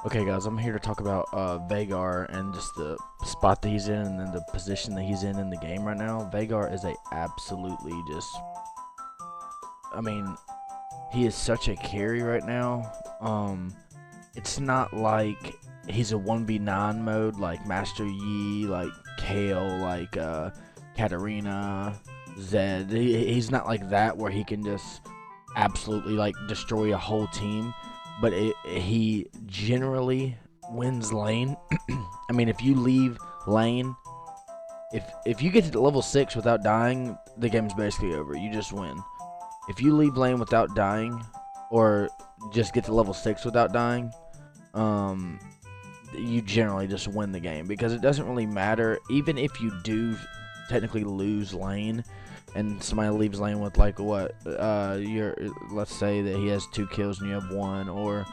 Okay guys, I'm here to talk about Veigar and just the spot that he's in and then the position that he's in the game right now. Veigar is a absolutely just, I mean, he is such a carry right now. It's not like he's a 1v9 mode like Master Yi, like Kale, like Katarina, Zed. He's not like that where he can just absolutely like destroy a whole team, but he generally wins lane. I mean, if you leave lane, if you get to level 6 without dying, the game's basically over. You just win. If you leave lane without dying, or just get to level 6 without dying, you generally just win the game, because it doesn't really matter. Even if you do technically lose lane and somebody leaves lane with like what let's say that he has 2 kills and you have 1, or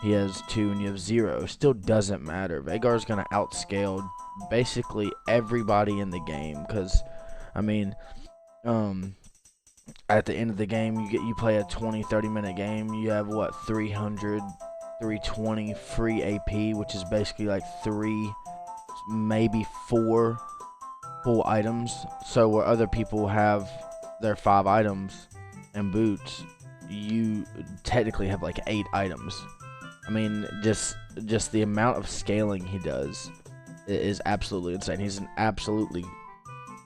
he has 2 and you have 0, still doesn't matter. Veigar's gonna outscale basically everybody in the game, because I mean, at the end of the game, you play a 20-30 minute game, you have what, 320 free AP, which is basically like 3, maybe 4 full items. So where other people have their 5 items and boots, you technically have like 8 items. I mean, just the amount of scaling he does is absolutely insane. He's an absolutely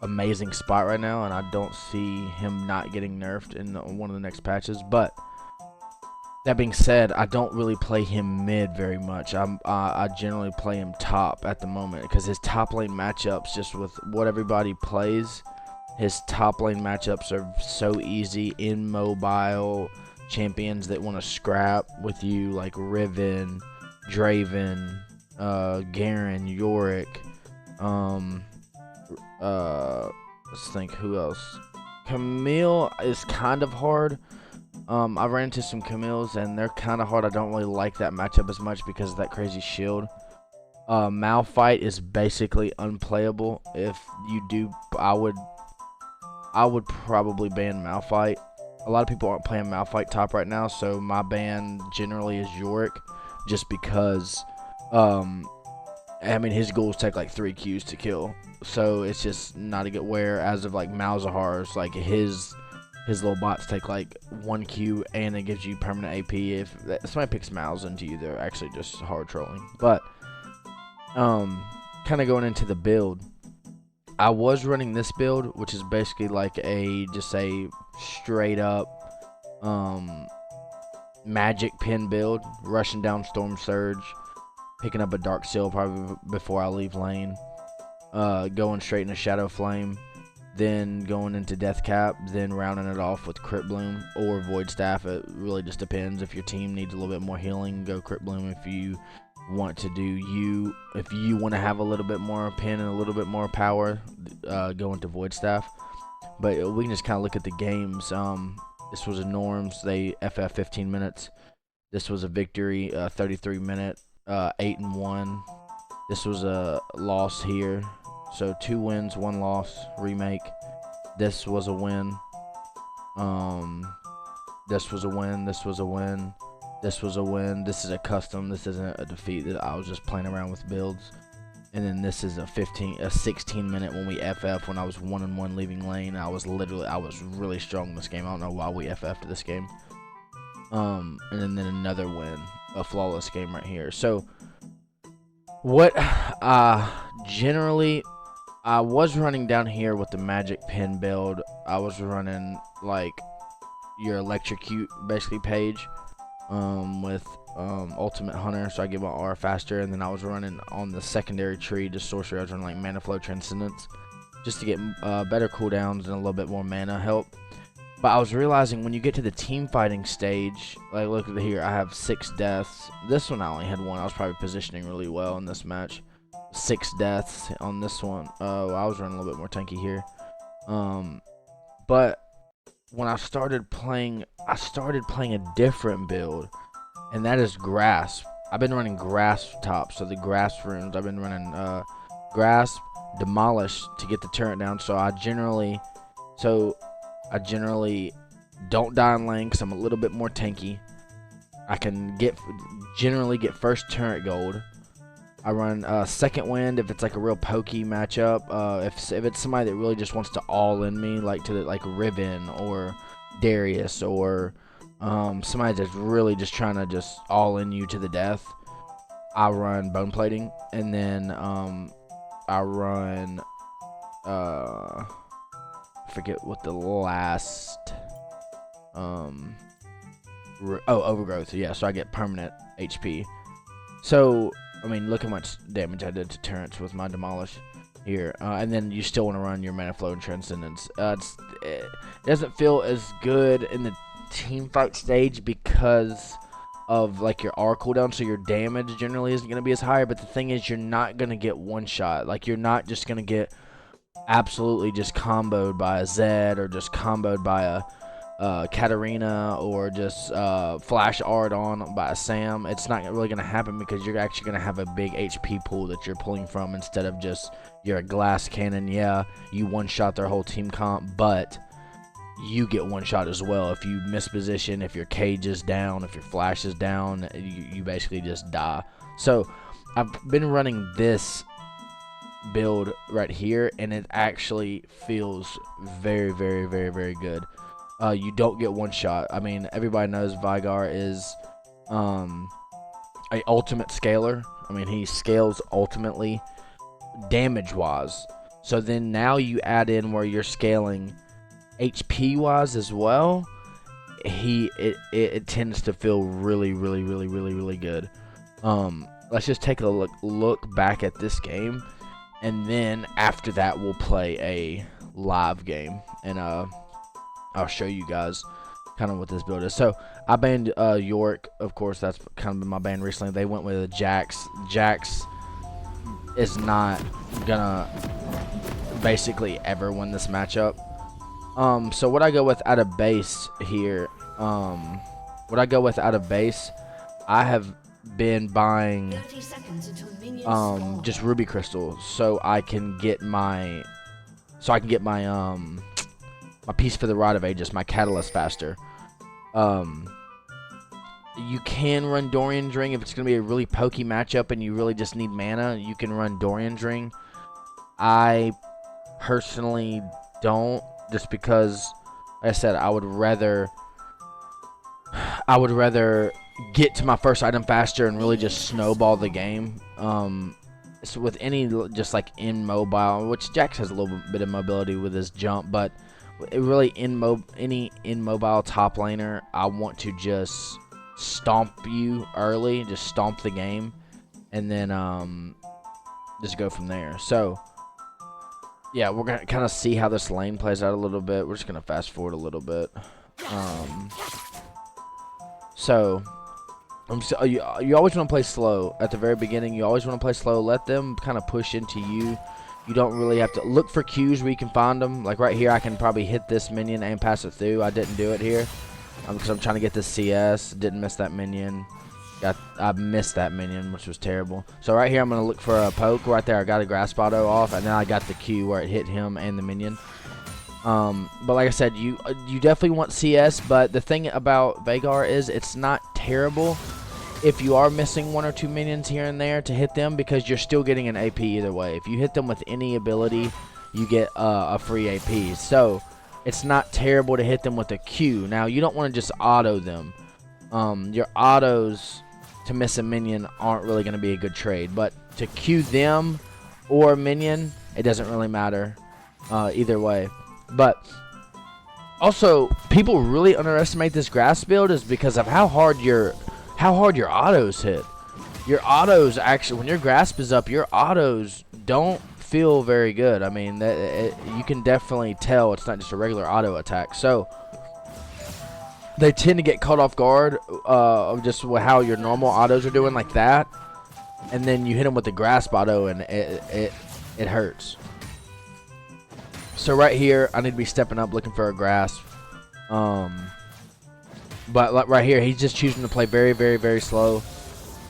amazing spot right now, and I don't see him not getting nerfed in one of the next patches. But that being said, I don't really play him mid very much. I generally play him top at the moment, because his top lane matchups, just with what everybody plays, his top lane matchups are so easy. In mobile champions that want to scrap with you, like Riven, Draven, Garen, Yorick, let's think who else. Camille is kind of hard. I ran into some Camilles and they're kind of hard. I don't really like that matchup as much because of that crazy shield. Malphite is basically unplayable. If you do, I would probably ban Malphite. A lot of people aren't playing Malphite top right now, so my ban generally is Yorick, just because I mean, his goals take like 3 Qs to kill, so it's just not a good wear. As of like Malzahar's, like his little bots take like 1 Q and it gives you permanent AP. If somebody picks Malz into you, they're actually just hard trolling. But kind of going into the build, I was running this build, which is basically like just a straight up magic pin build, rushing down Storm Surge, picking up a Dark Seal probably before I leave lane, going straight into Shadow Flame, then going into Death Cap, then rounding it off with Crit Bloom or Void Staff. It really just depends. If your team needs a little bit more healing, go Crit Bloom. If you want to if you want to have a little bit more pin and a little bit more power, go into Void Staff. But we can just kind of look at the games. This was a Norms. They FF 15 minutes. This was a Victory, 33 minute, 8-1. This was a loss here. So 2 wins, 1 loss, remake. This was a win. This was a win. This was a win. This was a win. This is a custom. This isn't a defeat that I was just playing around with builds. And then this is a 16 minute when we FF, when I was 1-1 leaving lane. I was really strong in this game. I don't know why we FF'd this game. And then another win, a flawless game right here. So what generally, I was running down here with the magic pin build. I was running like your electrocute basically page with ultimate hunter, so I get my R faster. And then I was running on the secondary tree, just sorcery. I was running like mana flow transcendence, just to get better cooldowns and a little bit more mana help. But I was realizing when you get to the team fighting stage, like look at here, I have 6 deaths. This one I only had 1. I was probably positioning really well in this match. 6 deaths on this one. I was running a little bit more tanky here. But when I started playing a different build, and that is Grasp. I've been running Grasp top, so the Grasp runes. I've been running Grasp, Demolish to get the turret down. So I generally don't die in lane because I'm a little bit more tanky. I can generally get first turret gold. I run second wind if it's like a real pokey matchup. If it's somebody that really just wants to all in me, like Riven or Darius, or somebody that's really just trying to just all in you to the death, I run bone plating, and then I run I forget what the last overgrowth. Yeah, so I get permanent HP. So I mean, look how much damage I did to Terrence with my demolish here. And then you still want to run your mana flow and transcendence. It doesn't feel as good in the team fight stage because of like your R cooldown, so your damage generally isn't going to be as high. But the thing is, you're not going to get one shot. Like, you're not just going to get absolutely just comboed by a Zed, or just comboed by a Katarina, or just flash art on by a Sam. It's not really going to happen because you're actually going to have a big HP pool that you're pulling from, instead of just you're a glass cannon. Yeah, you one shot their whole team comp, but you get one shot as well. If you miss position, if your cage is down, if your flash is down, you basically just die. So I've been running this build right here, and it actually feels very, very, very, very good. You don't get one shot. I mean, everybody knows Veigar is a ultimate scaler. I mean, he scales ultimately damage wise. So then now you add in where you're scaling HP wise as well. It tends to feel really, really, really, really, really good. Let's just take a look back at this game, and then after that we'll play a live game, and I'll show you guys kind of what this build is. So I banned York, of course. That's kind of been my ban recently. They went with a Jax. Jax is not gonna basically ever win this matchup. So what I go with out of base here, I have been buying just ruby crystals, so I can get my my piece for the Rod of Aegis, my catalyst faster. You can run Dorian's Ring if it's going to be a really pokey matchup and you really just need mana. You can run Dorian's Ring. I personally don't, just because, like I said, I would rather get to my first item faster and really just snowball the game. So with any just like in mobile, which Jax has a little bit of mobility with his jump, but really any in mobile top laner, I want to just stomp you early, just stomp the game, and then just go from there. So yeah, we're gonna kind of see how this lane plays out a little bit. We're just gonna fast forward a little bit. You always want to play slow at the very beginning. You always want to play slow. Let them kind of push into you. You don't really have to look for Qs where you can find them. Like right here, I can probably hit this minion and pass it through. I didn't do it here because I'm trying to get this CS. Didn't miss that minion. I missed that minion, which was terrible. So right here, I'm going to look for a poke. Right there, I got a grasp auto off, and then I got the Q where it hit him and the minion. But like I said, you definitely want CS, but the thing about Veigar is it's not terrible if you are missing one or two minions here and there to hit them, because you're still getting an AP either way. If you hit them with any ability, you get a free AP. So it's not terrible to hit them with a Q. Now, you don't want to just auto them. Your autos to miss a minion aren't really going to be a good trade, but to Q them or a minion, it doesn't really matter either way. But also, people really underestimate this grass build is because of how hard your autos hit. Your autos actually, when your grasp is up, your autos don't feel very good. I mean, you can definitely tell it's not just a regular auto attack. So they tend to get caught off guard of just how your normal autos are doing like that, and then you hit them with the grasp auto, and it hurts. So right here, I need to be stepping up, looking for a grasp. But right here, he's just choosing to play very, very, very slow.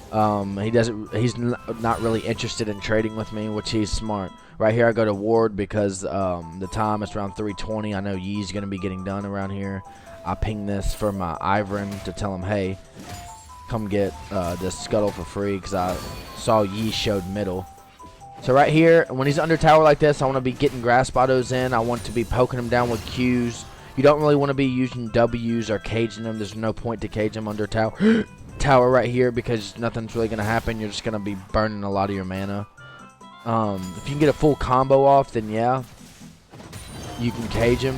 He's not really interested in trading with me, which he's smart. Right here, I go to ward because the time is around 3:20. I know Yee's going to be getting done around here. I ping this for my Ivern to tell him, hey, come get this scuttle for free because I saw Yi showed middle. So right here, when he's under tower like this, I want to be getting grasp autos in. I want to be poking him down with Qs. You don't really want to be using Ws or caging him. There's no point to cage him under tower right here because nothing's really going to happen. You're just going to be burning a lot of your mana. If you can get a full combo off, then yeah, you can cage him.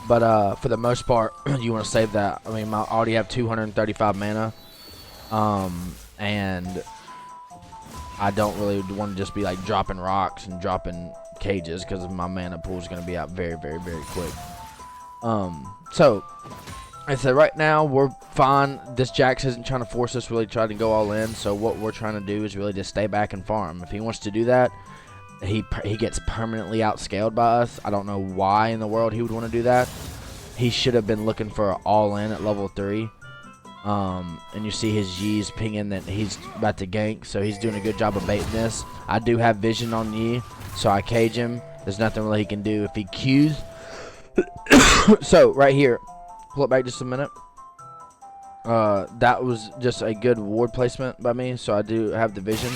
But for the most part, you want to save that. I mean, I already have 235 mana. And I don't really want to just be like dropping rocks and dropping cages because my mana pool is going to be out very, very, very quick. So I said right now we're fine. This Jax isn't trying to force us really try to go all in. So what we're trying to do is really just stay back and farm. If he wants to do that, he gets permanently outscaled by us. I don't know why in the world he would want to do that. He should have been looking for an all in at level 3. And you see his Yi's pinging that he's about to gank, so he's doing a good job of baiting this. I do have vision on Yi, so I cage him. There's nothing really he can do if he Qs. So right here, pull it back just a minute. That was just a good ward placement by me, so I do have the vision.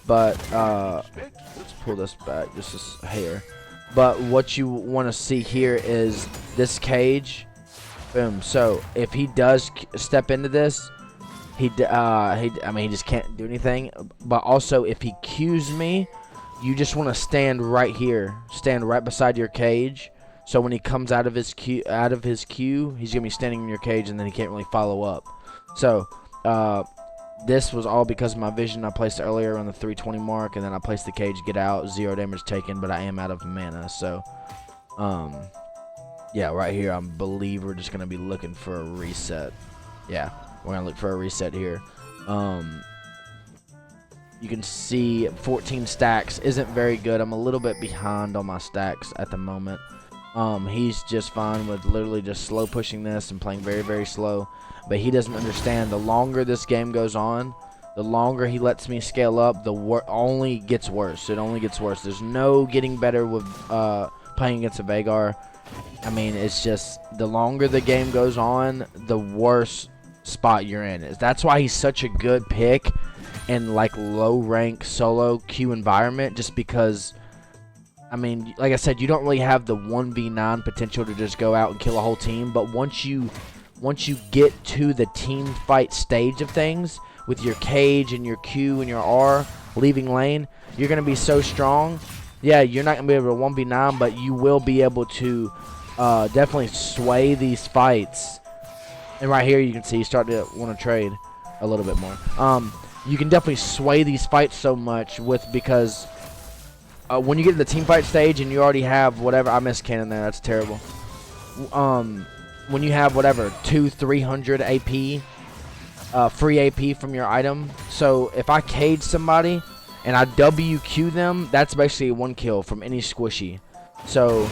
But let's pull this back just a hair. But what you want to see here is this cage. Boom. So if he does step into this, I mean, he just can't do anything. But also, if he Qs me, you just want to stand right here, stand right beside your cage. So when he comes out of his queue, he's gonna be standing in your cage, and then he can't really follow up. So this was all because of my vision I placed earlier on the 320 mark, and then I placed the cage, get out, 0 damage taken, but I am out of mana. So yeah, right here, I believe we're just going to be looking for a reset. Yeah, we're going to look for a reset here. You can see 14 stacks isn't very good. I'm a little bit behind on my stacks at the moment. He's just fine with literally just slow pushing this and playing very, very slow. But he doesn't understand. The longer this game goes on, the longer he lets me scale up, the only gets worse. It only gets worse. There's no getting better with playing against a Veigar. I mean, it's just the longer the game goes on, the worse spot you're in. That's why he's such a good pick in like low rank solo queue environment, just because, I mean, like I said, you don't really have the 1v9 potential to just go out and kill a whole team. But once you get to the team fight stage of things with your cage and your Q and your R leaving lane, you're going to be so strong. Yeah, you're not going to be able to 1v9, but you will be able to definitely sway these fights. And right here you can see he's starting to want to trade a little bit more. You can definitely sway these fights so much because when you get to the team fight stage and you already have whatever, I missed cannon there, that's terrible. When you have whatever 200-300 AP, free AP from your item, so if I cage somebody and I WQ them, that's basically one kill from any squishy. So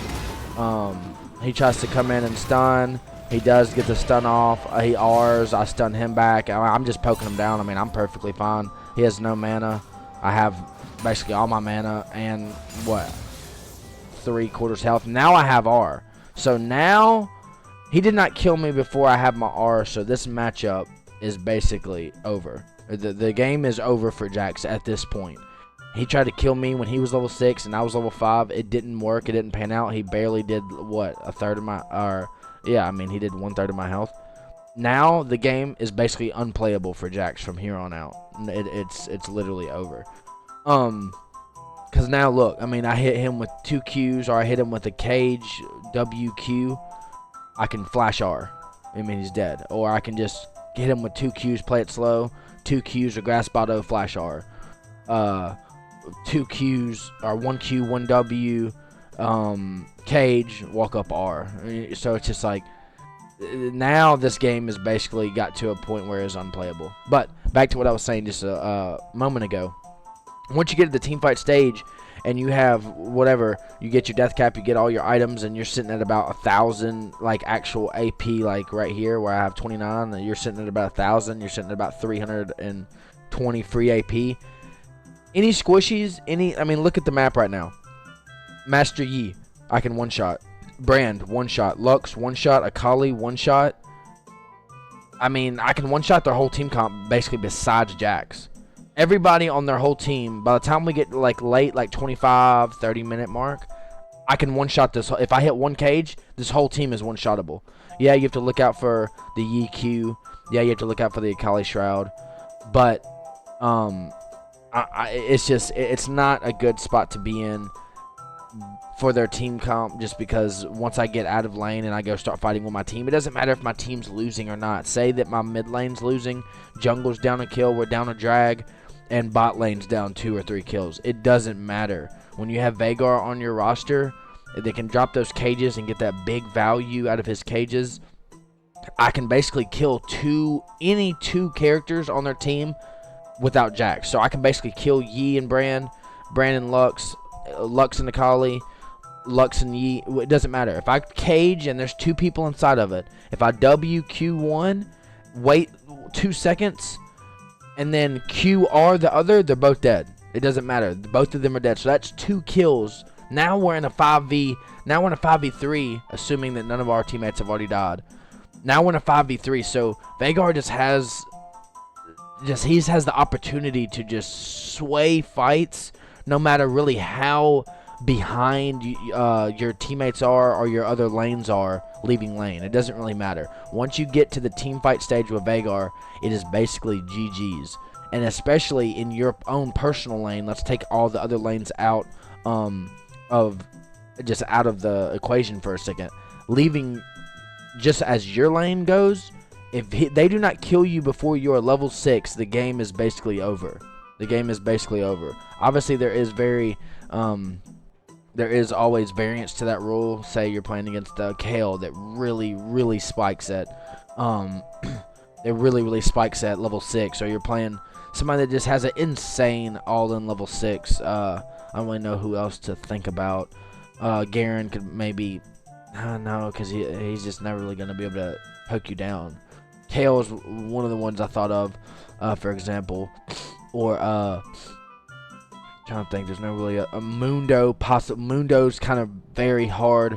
he tries to come in and stun. He does get the stun off. He Rs. I stun him back. I'm just poking him down. I mean, I'm perfectly fine. He has no mana. I have basically all my mana and what, 3/4 health. Now I have R. So now he did not kill me before I have my R. So this matchup is basically over. The game is over for Jax at this point. He tried to kill me when he was level 6 and I was level 5. It didn't work. It didn't pan out. He barely did what, a third of my, or yeah, I mean, he did 1/3 of my health. Now the game is basically unplayable for Jax from here on out. It's literally over. Cause now look, I mean, I hit him with 2 Qs, or I hit him with a cage WQ. I can flash R. I mean, he's dead. Or I can just hit him with 2 Qs, play it slow. 2 Qs or grasp auto, flash R. 2 Qs or 1 Q, 1 W, cage, walk up R. So it's just like, now this game has basically got to a point where it's unplayable. But back to what I was saying just a moment ago. Once you get to the team fight stage and you have whatever, you get your death cap, you get all your items, and you're sitting at about 1,000 like actual AP, like right here where I have 29, and you're sitting at about 1,000, you're sitting at about 320 free AP. Any squishies, I mean, look at the map right now. Master Yi, I can one-shot. Brand, one-shot. Lux, one-shot. Akali, one-shot. I mean, I can one-shot their whole team comp basically besides Jax. Everybody on their whole team, by the time we get like late, like 25, 30-minute mark, I can one-shot this. If I hit one cage, this whole team is one-shottable. Yeah, you have to look out for the Yi Q. Yeah, you have to look out for the Akali Shroud. But it's not a good spot to be in for their team comp, just because once I get out of lane and I go start fighting with my team, it doesn't matter if my team's losing or not. Say that my mid lane's losing, jungle's down a kill, we're down a drag, and bot lane's down 2 or 3 kills. It doesn't matter. When you have Veigar on your roster, they can drop those cages and get that big value out of his cages. I can basically kill any two characters on their team without Jax. So I can basically kill Yi and Bran and Lux, Lux and Akali, Lux and Yi. It doesn't matter. If I cage and there's 2 people inside of it, if I WQ1, wait 2 seconds, and then QR the other, they're both dead. It doesn't matter. Both of them are dead. So that's 2 kills. Now we're in a 5v. Now we're in a 5v3, assuming that none of our teammates have already died. Now we're in a 5v3. So Veigar has the opportunity to just sway fights, no matter really how behind your teammates are or your other lanes are leaving lane. It doesn't really matter. Once you get to the team fight stage with Veigar, it is basically GG's. And especially in your own personal lane, let's take all the other lanes out of the equation for a second. Leaving just as your lane goes, if they do not kill you before you are level 6, the game is basically over. The game is basically over. Obviously, there is always variance to that rule. Say you're playing against a Kale that really spikes at it really spikes at level 6, or you're playing somebody that just has an insane all-in level 6. I don't really know who else to think about. Garen could maybe, no, because he's just never really going to be able to poke you down. Kale is one of the ones I thought of, for example. Or, trying to think, there's no really a Mundo. Mundo's kind of very hard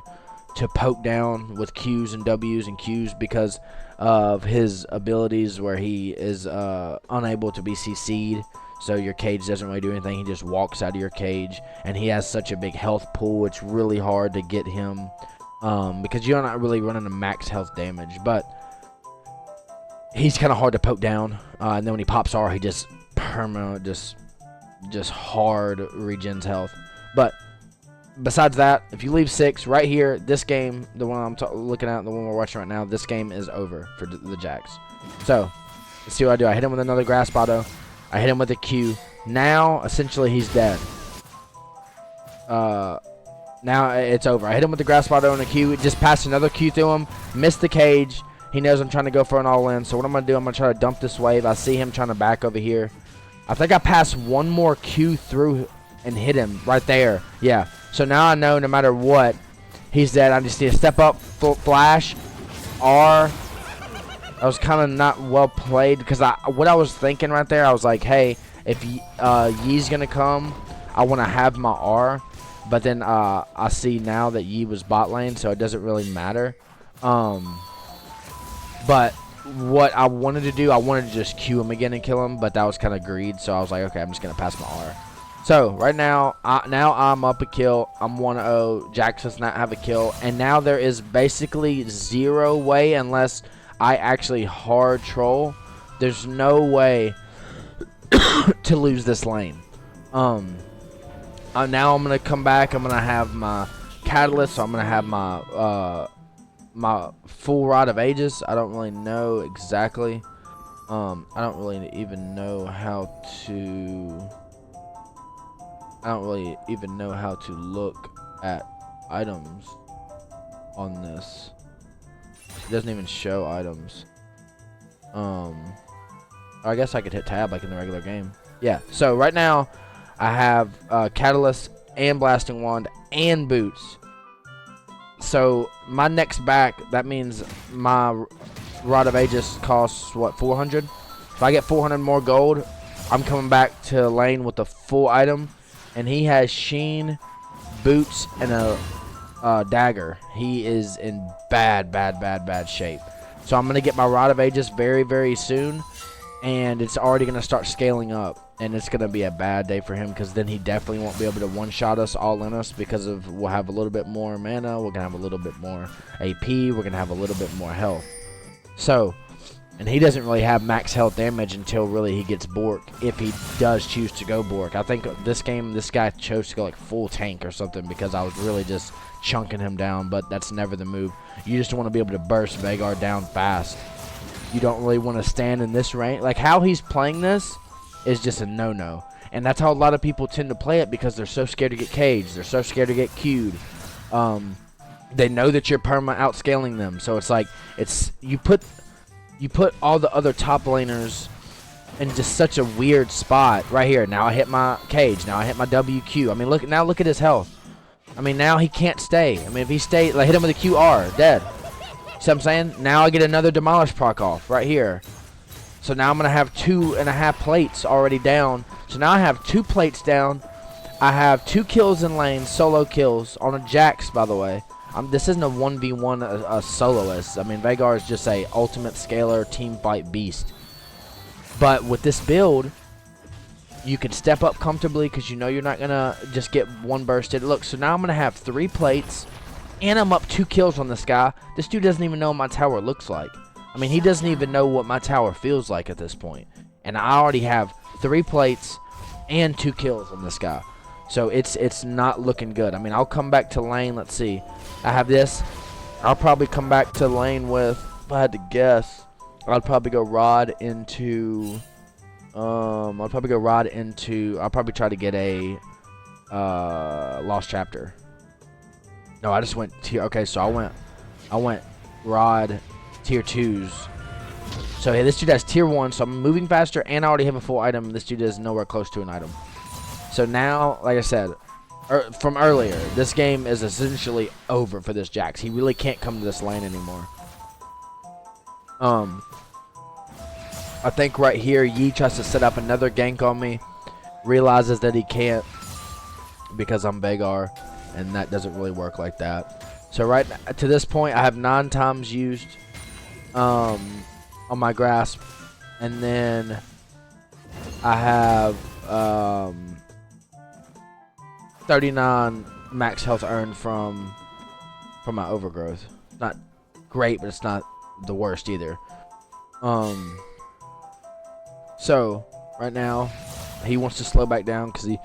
to poke down with Qs and Ws and Qs because of his abilities where he is unable to be CC'd. So your cage doesn't really do anything. He just walks out of your cage. And he has such a big health pool, it's really hard to get him. Because you're not really running a max health damage. But he's kind of hard to poke down. And then when he pops R, he just permanent, just hard regens health. But besides that, if you leave 6 right here, this game, the one I'm looking at, the one we're watching right now, this game is over for the Jax. So let's see what I do. I hit him with another grass botto. I hit him with a Q. Now essentially he's dead. Now it's over. I hit him with the grass botto and a Q. Just passed another Q through him. Missed the cage. He knows I'm trying to go for an all-in. So what I'm going to do, I'm going to try to dump this wave. I see him trying to back over here. I think I passed one more Q through and hit him right there. Yeah. So now I know no matter what, he's dead. I just need to step up, full flash, R. I was kind of not well played because what I was thinking right there, I was like, hey, if Yi's going to come, I want to have my R. But then I see now that Yi was bot lane, so it doesn't really matter. But what I wanted to do, I wanted to just Q him again and kill him, but that was kind of greed, so I was like, okay, I'm just going to pass my R. So, right now, I'm up a kill. I'm 1-0. Jax does not have a kill. And now there is basically 0 way, unless I actually hard troll, there's no way to lose this lane. Now I'm going to come back. I'm going to have my Catalyst, so I'm going to have my my full Rod of Aegis. I don't really know exactly. I don't really even know how to look at items on this. It doesn't even show items. I guess I could hit tab like in the regular game. Yeah, so right now I have Catalyst and Blasting Wand and Boots. So my next back, that means my Rod of Aegis costs, what, 400? If I get 400 more gold, I'm coming back to lane with a full item. And he has Sheen, Boots, and a dagger. He is in bad shape. So I'm going to get my Rod of Ages very, very soon. And it's already going to start scaling up. And it's going to be a bad day for him, because then he definitely won't be able to one-shot us, all in us, because we'll have a little bit more mana. We're going to have a little bit more AP. We're going to have a little bit more health. So, and he doesn't really have max health damage until really he gets Bork, if he does choose to go Bork. I think this game, this guy chose to go like full tank or something, because I was really just chunking him down, but that's never the move. You just want to be able to burst Veigar down fast. You don't really want to stand in this range. Like how he's playing this is just a no-no. And that's how a lot of people tend to play it, because they're so scared to get caged. They're so scared to get queued. They know that you're perma outscaling them. So it's like, you put all the other top laners in just such a weird spot. Right here. Now I hit my cage. Now I hit my WQ. I mean, look at his health. I mean, now he can't stay. I mean, if he stays, like, hit him with a QR, dead. See what I'm saying? Now I get another Demolish proc off right here. So now I'm going to have 2.5 plates already down. So now I have 2 plates down. I have 2 kills in lane, solo kills on a Jax, by the way. This isn't a 1v1 a soloist. I mean, Veigar is just a ultimate scalar team fight beast. But with this build, you can step up comfortably, because you know you're not going to just get one bursted. Look, so now I'm going to have 3 plates, and I'm up 2 kills on this guy. This dude doesn't even know what my tower looks like. I mean, he doesn't even know what my tower feels like at this point. And I already have 3 plates and 2 kills on this guy. So it's not looking good. I mean, I'll come back to lane. Let's see. I have this. I'll probably come back to lane with, if I had to guess, I'd probably go Rod into... I'll probably try to get a Lost Chapter. No, I just went tier. Okay, so I went Rod tier 2s. So hey, this dude has tier 1, so I'm moving faster, and I already have a full item. This dude is nowhere close to an item. So now, like I said from earlier, this game is essentially over for this Jax. He really can't come to this lane anymore. I think right here, Yi tries to set up another gank on me, realizes that he can't because I'm Veigar, and that doesn't really work like that. So right to this point, I have 9 times used on my grasp, and then I have 39 max health earned from my overgrowth. Not great, but it's not the worst either. So right now he wants to slow back down, because he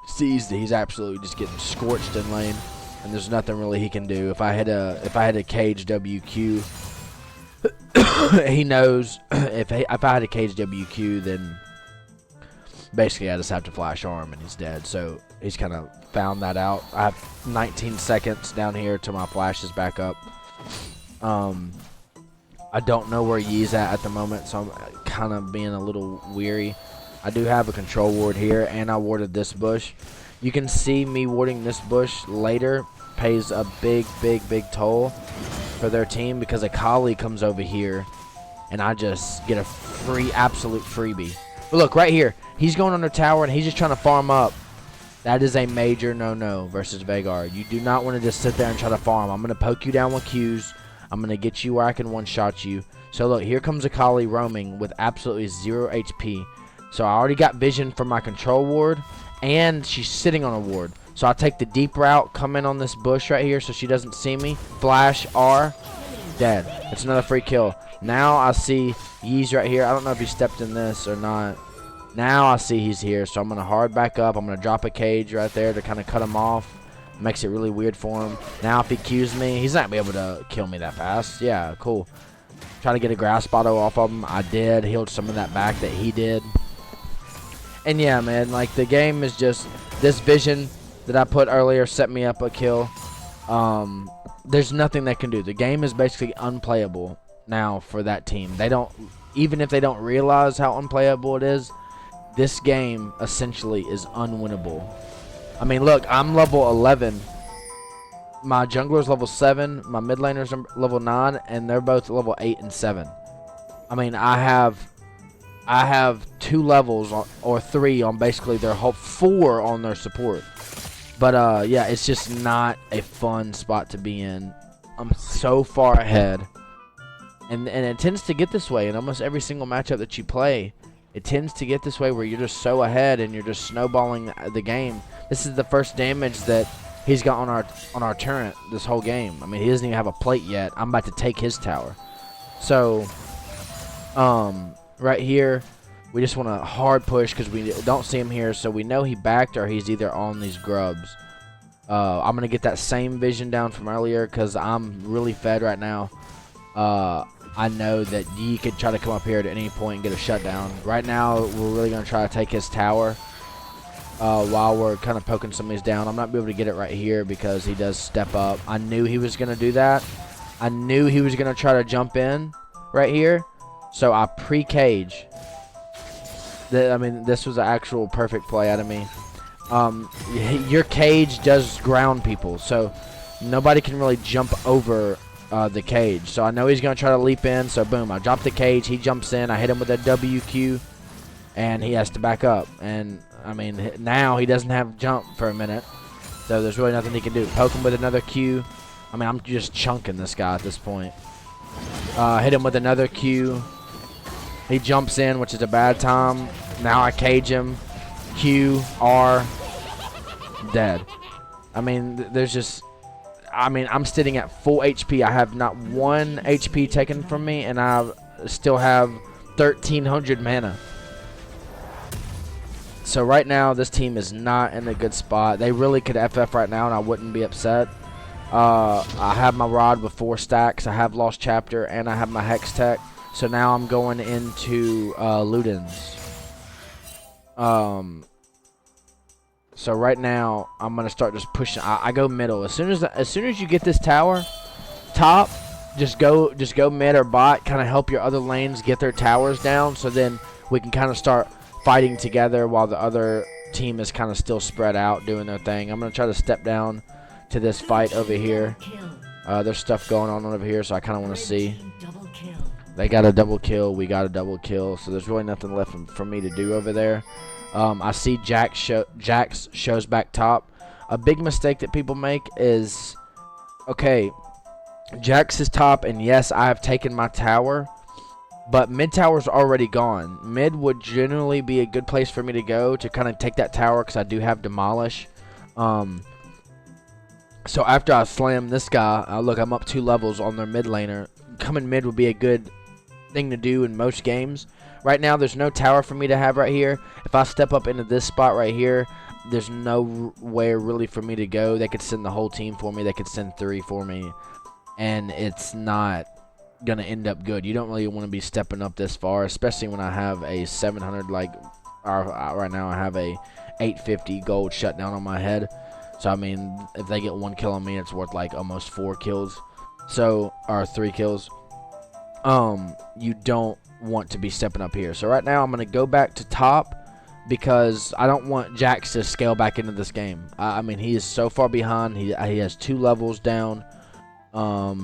sees that he's absolutely just getting scorched in lane, and there's nothing really he can do. If I had a cage WQ, he knows if I had a cage WQ, then basically I just have to flash arm and he's dead. So he's kind of found that out. I have 19 seconds down here till my flash is back up. I don't know where Yi's at the moment, so I'm kind of being a little weary. I do have a control ward here, and I warded this bush. You can see me warding this bush later pays a big toll for their team, because Akali comes over here, and I just get a absolute freebie. But look, right here, he's going under tower, and he's just trying to farm up. That is a major no-no versus Veigar. You do not want to just sit there and try to farm. I'm going to poke you down with Qs. I'm going to get you where I can one-shot you. So look, here comes Akali roaming with absolutely 0 HP. So I already got vision from my control ward, and she's sitting on a ward. So I'll take the deep route, come in on this bush right here so she doesn't see me. Flash, R, dead. It's another free kill. Now I see Yi's right here. I don't know if he stepped in this or not. Now I see he's here, so I'm going to hard back up. I'm going to drop a cage right there to kind of cut him off. Makes it really weird for him. Now if he Qs me, he's not going to be able to kill me that fast. Yeah, cool. Try to get a grasp auto off of him. I did. Healed some of that back that he did. And yeah, man, like the game is just, this vision that I put earlier set me up a kill. There's nothing they can do. The game is basically unplayable now for that team. They don't, even if they don't realize how unplayable it is, this game essentially is unwinnable. I mean, look, I'm level 11. My jungler's level 7. My mid laner's level 9, and they're both level 8 and 7. I mean, I have 2 levels or 3 on basically their whole 4 on their support. But yeah, it's just not a fun spot to be in. I'm so far ahead. And it tends to get this way in almost every single matchup that you play. It tends to get this way where you're just so ahead and you're just snowballing the game. This is the first damage that he's got on our turret this whole game. I mean, he doesn't even have a plate yet. I'm about to take his tower. So, right here, we just want to hard push because we don't see him here. So we know he backed or he's either on these grubs. I'm going to get that same vision down from earlier because I'm really fed right now. I know that Yi could try to come up here at any point and get a shutdown. Right now, we're really going to try to take his tower while we're kind of poking some of these down. I'm not be able to get it right here because he does step up. I knew he was going to do that. I knew he was going to try to jump in right here. So I pre-cage. I mean, this was an actual perfect play out of me. Your cage does ground people, so nobody can really jump over the cage. So I know he's going to try to leap in, so boom, I drop the cage, he jumps in, I hit him with a WQ, and he has to back up. And, I mean, now he doesn't have jump for a minute, so there's really nothing he can do. Poke him with another Q. I mean, I'm just chunking this guy at this point. Hit him with another Q. He jumps in, which is a bad time. Now I cage him. Q, R, dead. I mean, there's just... I mean, I'm sitting at full HP. I have not one HP taken from me, and I still have 1,300 mana. So right now, this team is not in a good spot. They really could FF right now, and I wouldn't be upset. I have my rod with 4 stacks. I have Lost Chapter, and I have my Hex Tech. So now I'm going into Ludens. So right now I'm gonna start just pushing. I go middle. As soon as you get this tower top, just go mid or bot. Kind of help your other lanes get their towers down. So then we can kind of start fighting together while the other team is kind of still spread out doing their thing. I'm gonna try to step down to this fight over here. There's stuff going on over here, so I kind of want to see. They got a double kill. We got a double kill. So there's really nothing left for me to do over there. I see Jax shows back top. A big mistake that people make is, okay, Jax is top, and yes, I have taken my tower, but mid tower's already gone. Mid would generally be a good place for me to go to kind of take that tower because I do have Demolish. So after I slam this guy, look, I'm up 2 levels on their mid laner. Coming mid would be a good thing to do in most games. Right now, there's no tower for me to have right here. If I step up into this spot right here, there's nowhere really for me to go. They could send the whole team for me. They could send 3 for me. And it's not going to end up good. You don't really want to be stepping up this far, especially when I have a 700, like, right now I have a 850 gold shutdown on my head. So, I mean, if they get 1 kill on me, it's worth, like, almost 4 kills. So, or 3 kills. You don't want to be stepping up here. So right now I'm going to go back to top because I don't want Jax to scale back into this game. I mean, he is so far behind. He has 2 levels down.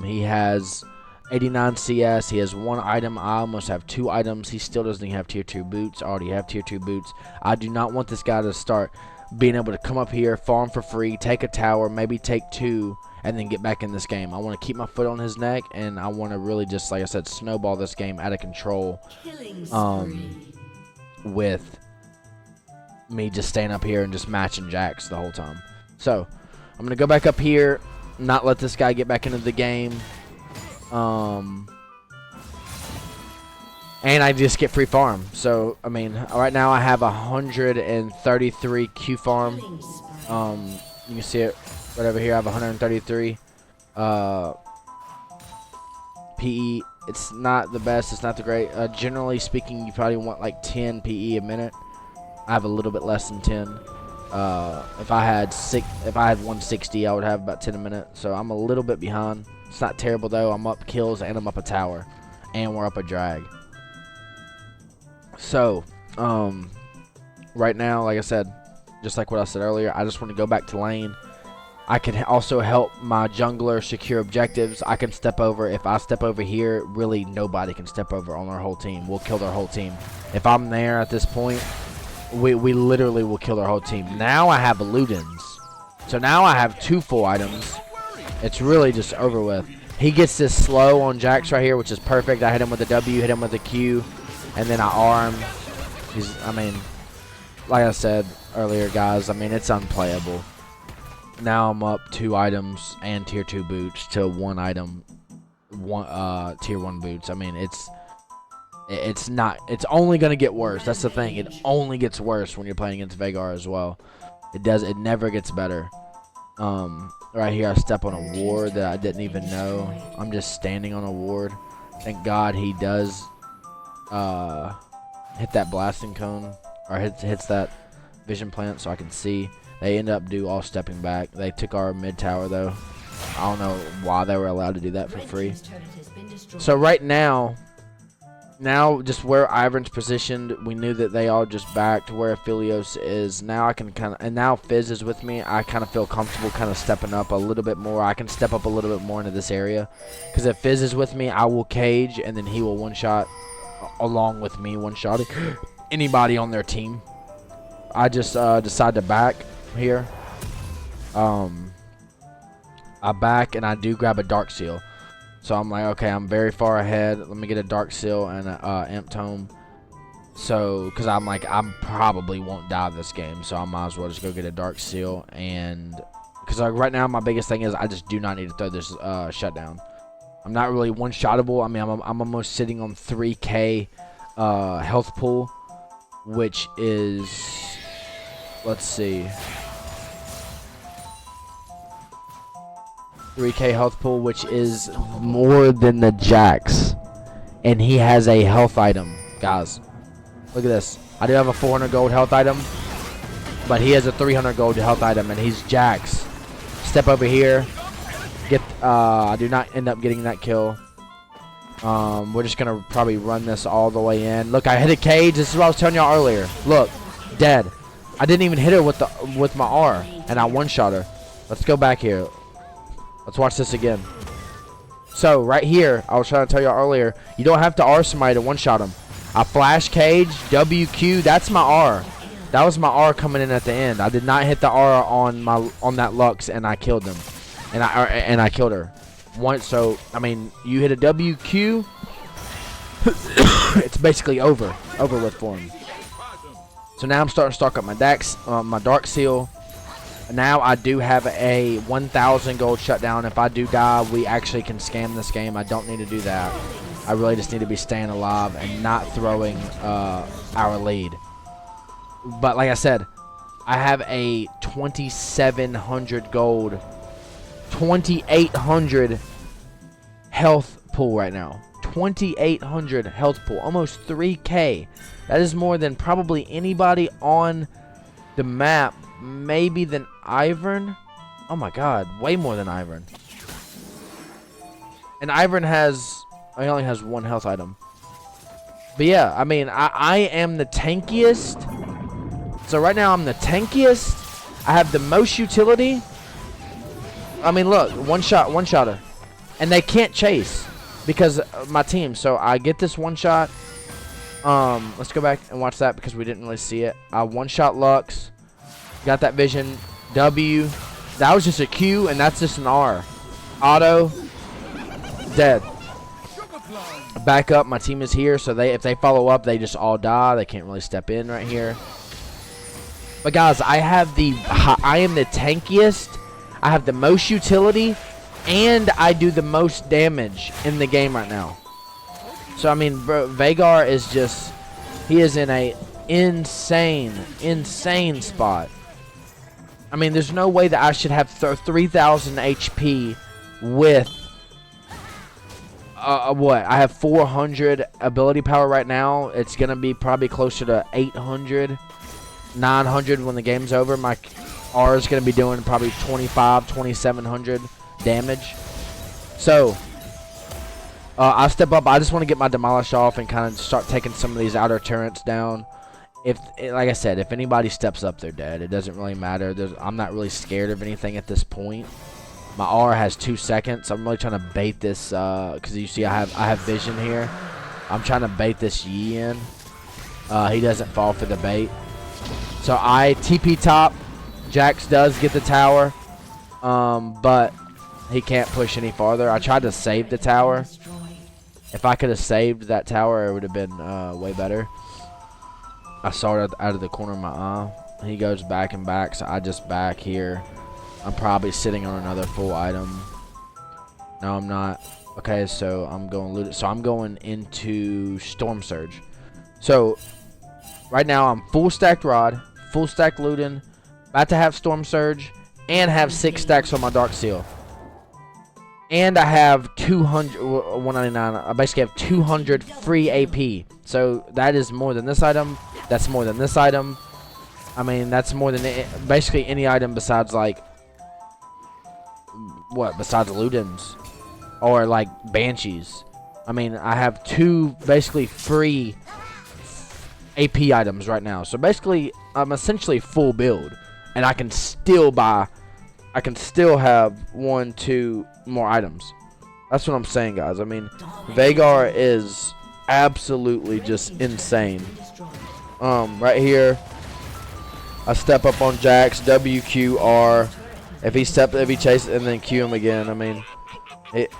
He has 89 CS. He has 1 item. I almost have 2 items. He still doesn't even have tier 2 boots. I already have tier 2 boots. I do not want this guy to start being able to come up here, farm for free, take a tower, maybe take 2, and then get back in this game. I want to keep my foot on his neck, and I want to really just, like I said, snowball this game out of control. With me just staying up here and just matching Jax the whole time. So, I'm going to go back up here, not let this guy get back into the game. And I just get free farm. So, I mean, right now I have 133 Q farm. You can see it right over here. I have 133 PE. It's not the best. It's not the great. Generally speaking, you probably want like 10 PE a minute. I have a little bit less than 10. If I had 160, I would have about 10 a minute. So I'm a little bit behind. It's not terrible though. I'm up kills and I'm up a tower, and we're up a drag. So, right now, like I said, just like what I said earlier, I just want to go back to lane. I can also help my jungler secure objectives. I can step over. If I step over here, really nobody can step over on our whole team. We'll kill their whole team. If I'm there at this point, we literally will kill their whole team. Now I have Ludens. So now I have 2 full items. It's really just over with. He gets this slow on Jax right here, which is perfect. I hit him with a W, hit him with a Q, and then I R him. I mean, like I said earlier, guys, I mean, it's unplayable. Now I'm up 2 items and tier 2 boots to 1 item, tier 1 boots. I mean, it's only gonna get worse. That's the thing. It only gets worse when you're playing against Veigar as well. It never gets better. Right here I step on a ward that I didn't even know. I'm just standing on a ward. Thank God he does hit that blasting cone, or hits that vision plant so I can see. They end up all stepping back. They took our mid tower though. I don't know why they were allowed to do that for free. So right now just where Ivern's positioned, we knew that they all just backed where Aphelios is. Now I can and now Fizz is with me. I kind of feel comfortable kind of stepping up a little bit more. I can step up a little bit more into this area. Because if Fizz is with me, I will cage, and then he will one-shot along with me, one-shotting anybody on their team. I just decide to back here. I back, and I do grab a Dark Seal. So I'm like, okay, I'm very far ahead. Let me get a Dark Seal and a Imp Tome. So, because I'm like, I probably won't die this game. So I might as well just go get a Dark Seal. And, because like, right now, my biggest thing is I just do not need to throw this shutdown. I'm not really one-shottable. I mean, I'm almost sitting on 3K health pool. Which is, let's see. 3K health pool, which is more than the Jax, and he has a health item, guys. Look at this. I do have a 400 gold health item, but he has a 300 gold health item, and he's Jax. Step over here. I do not end up getting that kill. We're just gonna probably run this all the way in. Look, I hit a cage. This is what I was telling y'all earlier. Look, dead. I didn't even hit her with my R, and I one-shot her. Let's go back here. Let's watch this again. So, right here, I was trying to tell y'all earlier, you don't have to R somebody to one-shot him. I flash cage, WQ, that's my R. That was my R coming in at the end. I did not hit the R on that Lux, and I killed him. And I killed her. So, I mean, you hit a WQ, it's basically over with for him. So now I'm starting to stock up my Dark Seal. Now I do have a 1,000 gold shutdown. If I do die, we actually can scam this game. I don't need to do that. I really just need to be staying alive and not throwing our lead. But like I said, I have a 2,700 gold, 2,800 health pool right now. 2,800 health pool, almost 3K. That is more than probably anybody on the map. Maybe than Ivern. Oh my god, way more than Ivern. And Ivern he only has 1 health item. But yeah, I mean, I am the tankiest. So right now I'm the tankiest. I have the most utility. I mean, look, one-shotter. And they can't chase because of my team. So I get this one-shot. Let's go back and watch that because we didn't really see it. I one-shot Lux. Got that vision. W. That was just a Q, and that's just an R. Auto. Dead. Back up. My team is here, so if they follow up, they just all die. They can't really step in right here. But guys, I am the tankiest. I have the most utility, and I do the most damage in the game right now. So I mean, bro, Veigar is just, he is in a insane spot. I mean, there's no way that I should have 3,000 HP with what? I have 400 ability power right now. It's gonna be probably closer to 800, 900 when the game's over. My R is gonna be doing probably 2,700 damage. So I step up. I just want to get my demolish off and kind of start taking some of these outer turrets down. Like I said, if anybody steps up, they're dead. It doesn't really matter. I'm not really scared of anything at this point. My R has 2 seconds. I'm really trying to bait this because you see I have vision here. I'm trying to bait this Yi in. He doesn't fall for the bait. So I TP top. Jax does get the tower, but he can't push any farther. I tried to save the tower. If I could have saved that tower, it would have been way better. I saw it out of the corner of my eye. He goes back and back, so I just back here. I'm probably sitting on another full item. No, I'm not. Okay, so I'm going loot it. So I'm going into Storm Surge. So right now I'm full stacked rod, full stack looting, about to have Storm Surge, and have 6 stacks on my Dark Seal. And I have 200, 199. I basically have 200 free AP. So that is more than this item. That's more than this item. I mean, that's more than basically any item besides like what? Besides Ludens or like Banshees. I mean, I have 2 basically free AP items right now. So basically, I'm essentially full build, and I can still buy. I can still have 1, 2 more items. That's what I'm saying, guys. I mean, Veigar is absolutely just insane. Right here, I step up on Jax, WQR. If he chases and then Q him again, I mean,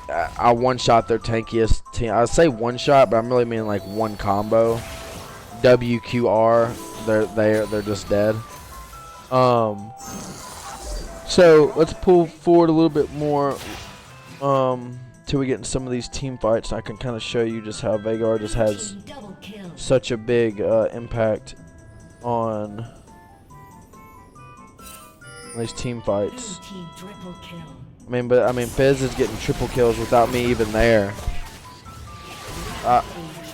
I one-shot their tankiest team. I say one-shot, but I'm really meaning like one combo. WQR, they're just dead. So let's pull forward a little bit more till we get in some of these team fights. I can kind of show you just how Veigar just has such a big impact on these team fights. I mean, Fizz is getting triple kills without me even there.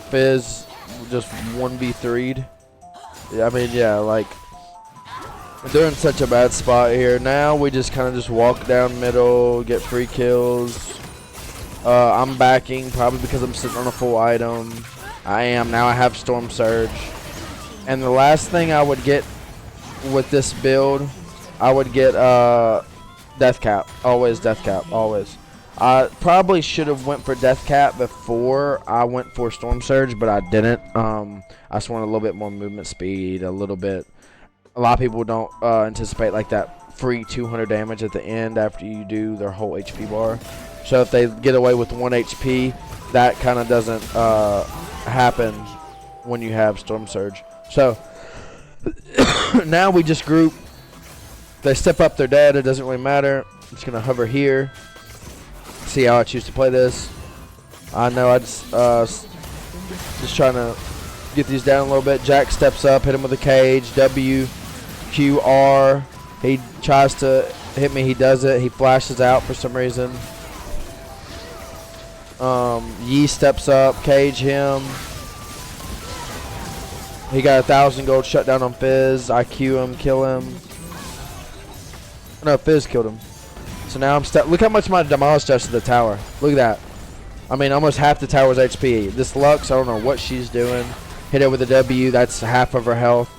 Fizz just 1v3'd. I mean, yeah, like. They're in such a bad spot here. Now we just kind of just walk down middle, get free kills. I'm backing probably because I'm sitting on a full item. I am. Now I have Storm Surge. And the last thing I would get with this build, I would get Death Cap. Always Death Cap. Always. I probably should have went for Death Cap before I went for Storm Surge, but I didn't. I just wanted a little bit more movement speed, a little bit. A lot of people don't anticipate like that free 200 damage at the end after you do their whole HP bar. So if they get away with 1 HP, that kind of doesn't happen when you have Storm Surge. So now we just group. They step up, they're dead. It doesn't really matter. I'm just gonna hover here. See how I choose to play this. I know I just trying to get these down a little bit. Jack steps up, hit him with a cage. WQR. He tries to hit me. He does it. He flashes out for some reason. Yi steps up, cage him. He got 1,000 gold shutdown on Fizz. I Q him, kill him. No, Fizz killed him. So now I'm stuck. Look how much my damage does to the tower. Look at that. I mean, almost half the tower's HP. This Lux, I don't know what she's doing. Hit her with a W. That's half of her health.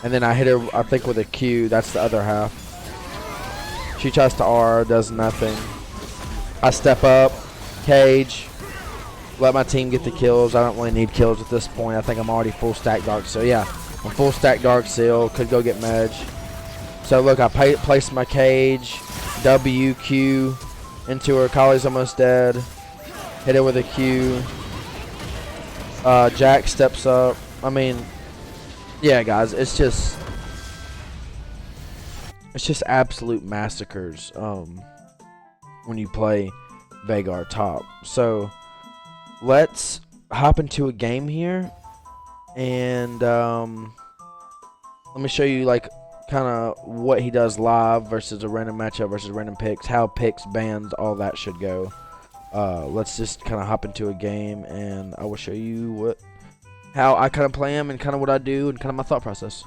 And then I hit her, I think, with a Q. That's the other half. She tries to R, does nothing. I step up, cage, let my team get the kills. I don't really need kills at this point. I think I'm already full stack Dark Seal. Yeah, I'm full stack Dark Seal. Could go get Medj. So look, I placed my cage, WQ into her. Kali's almost dead. Hit her with a Q. Jack steps up. I mean, yeah, guys, it's just absolute massacres when you play Veigar Top. So let's hop into a game here, and let me show you like kind of what he does live versus a random matchup versus random picks, how picks, bans, all that should go. Let's just kind of hop into a game, and I will show you how I kind of play him and kind of what I do and kind of my thought process.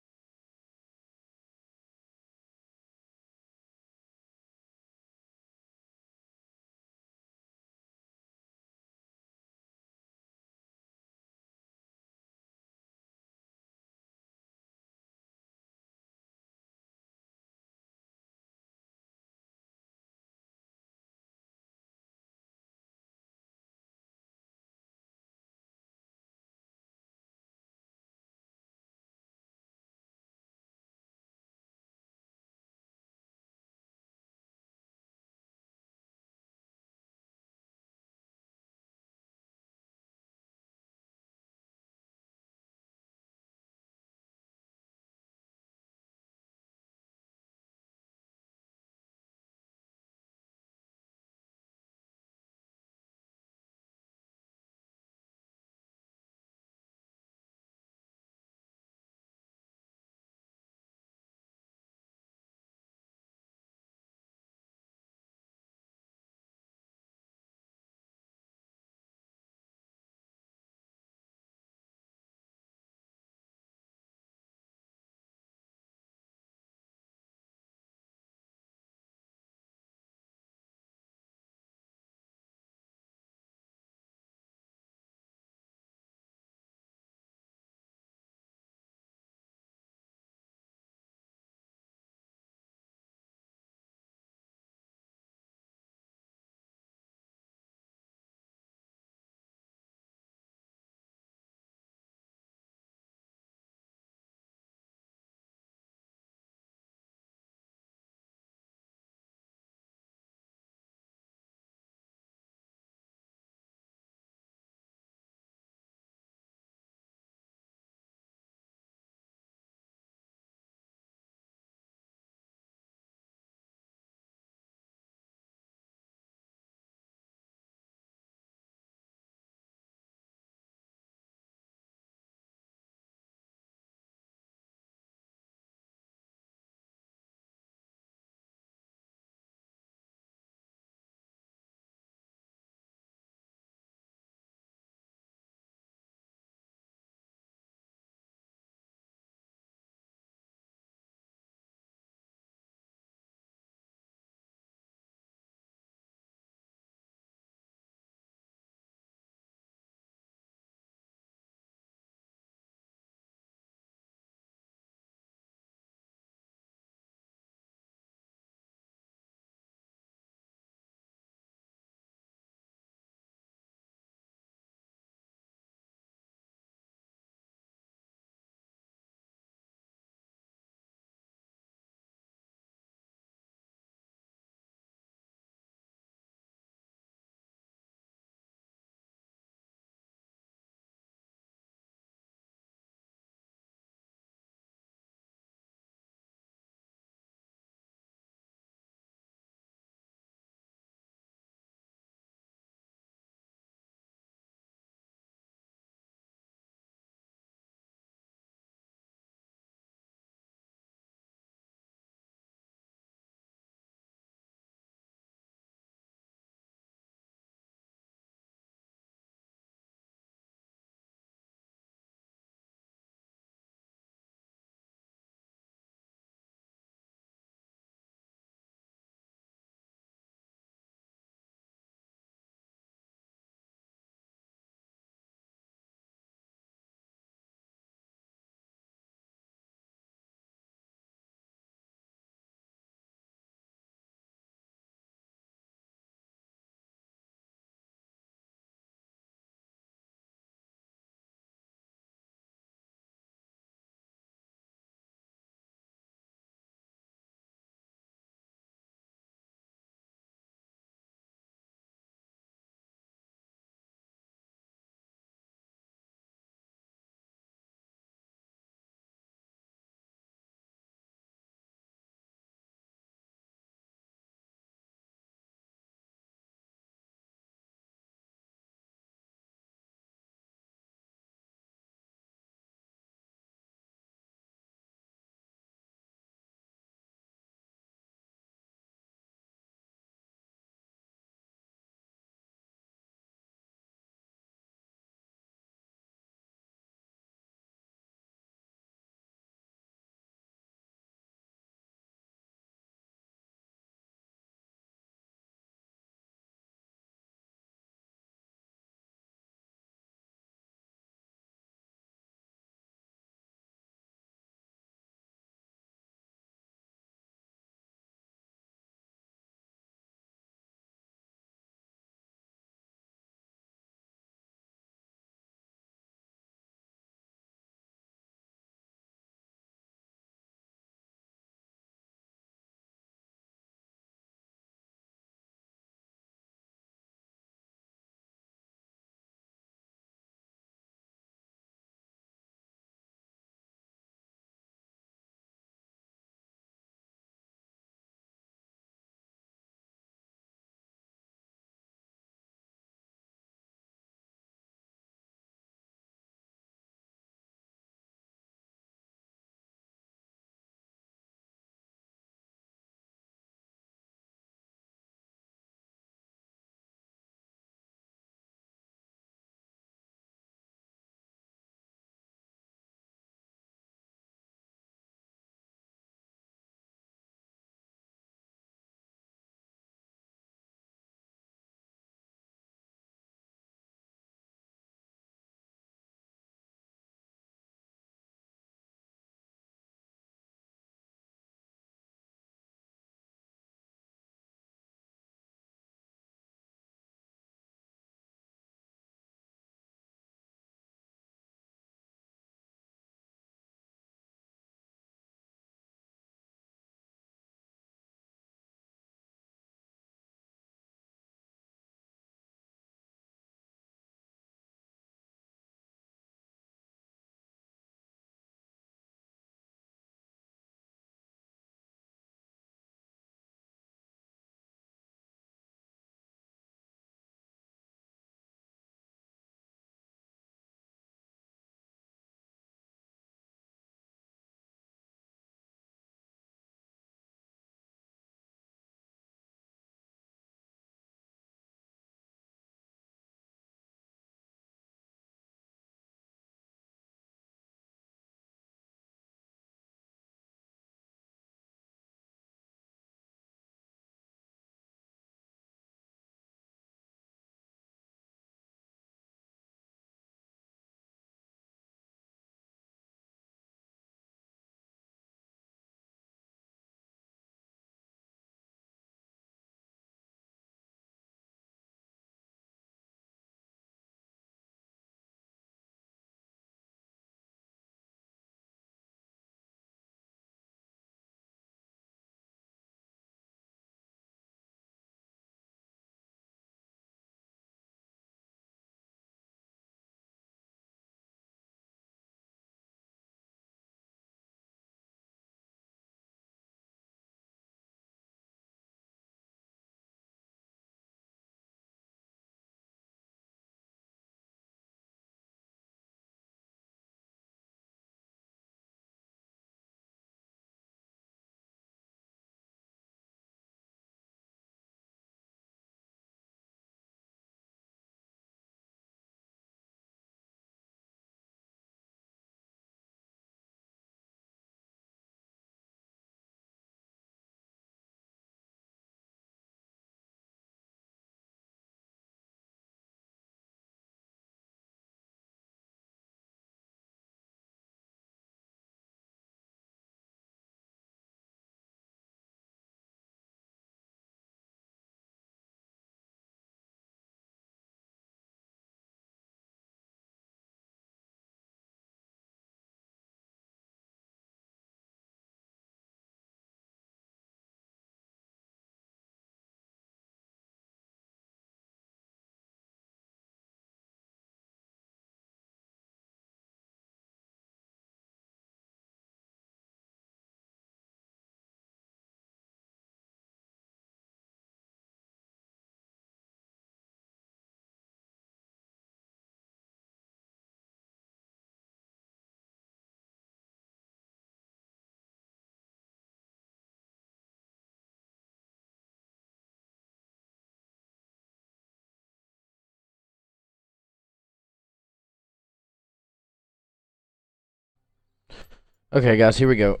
Okay, guys, here we go.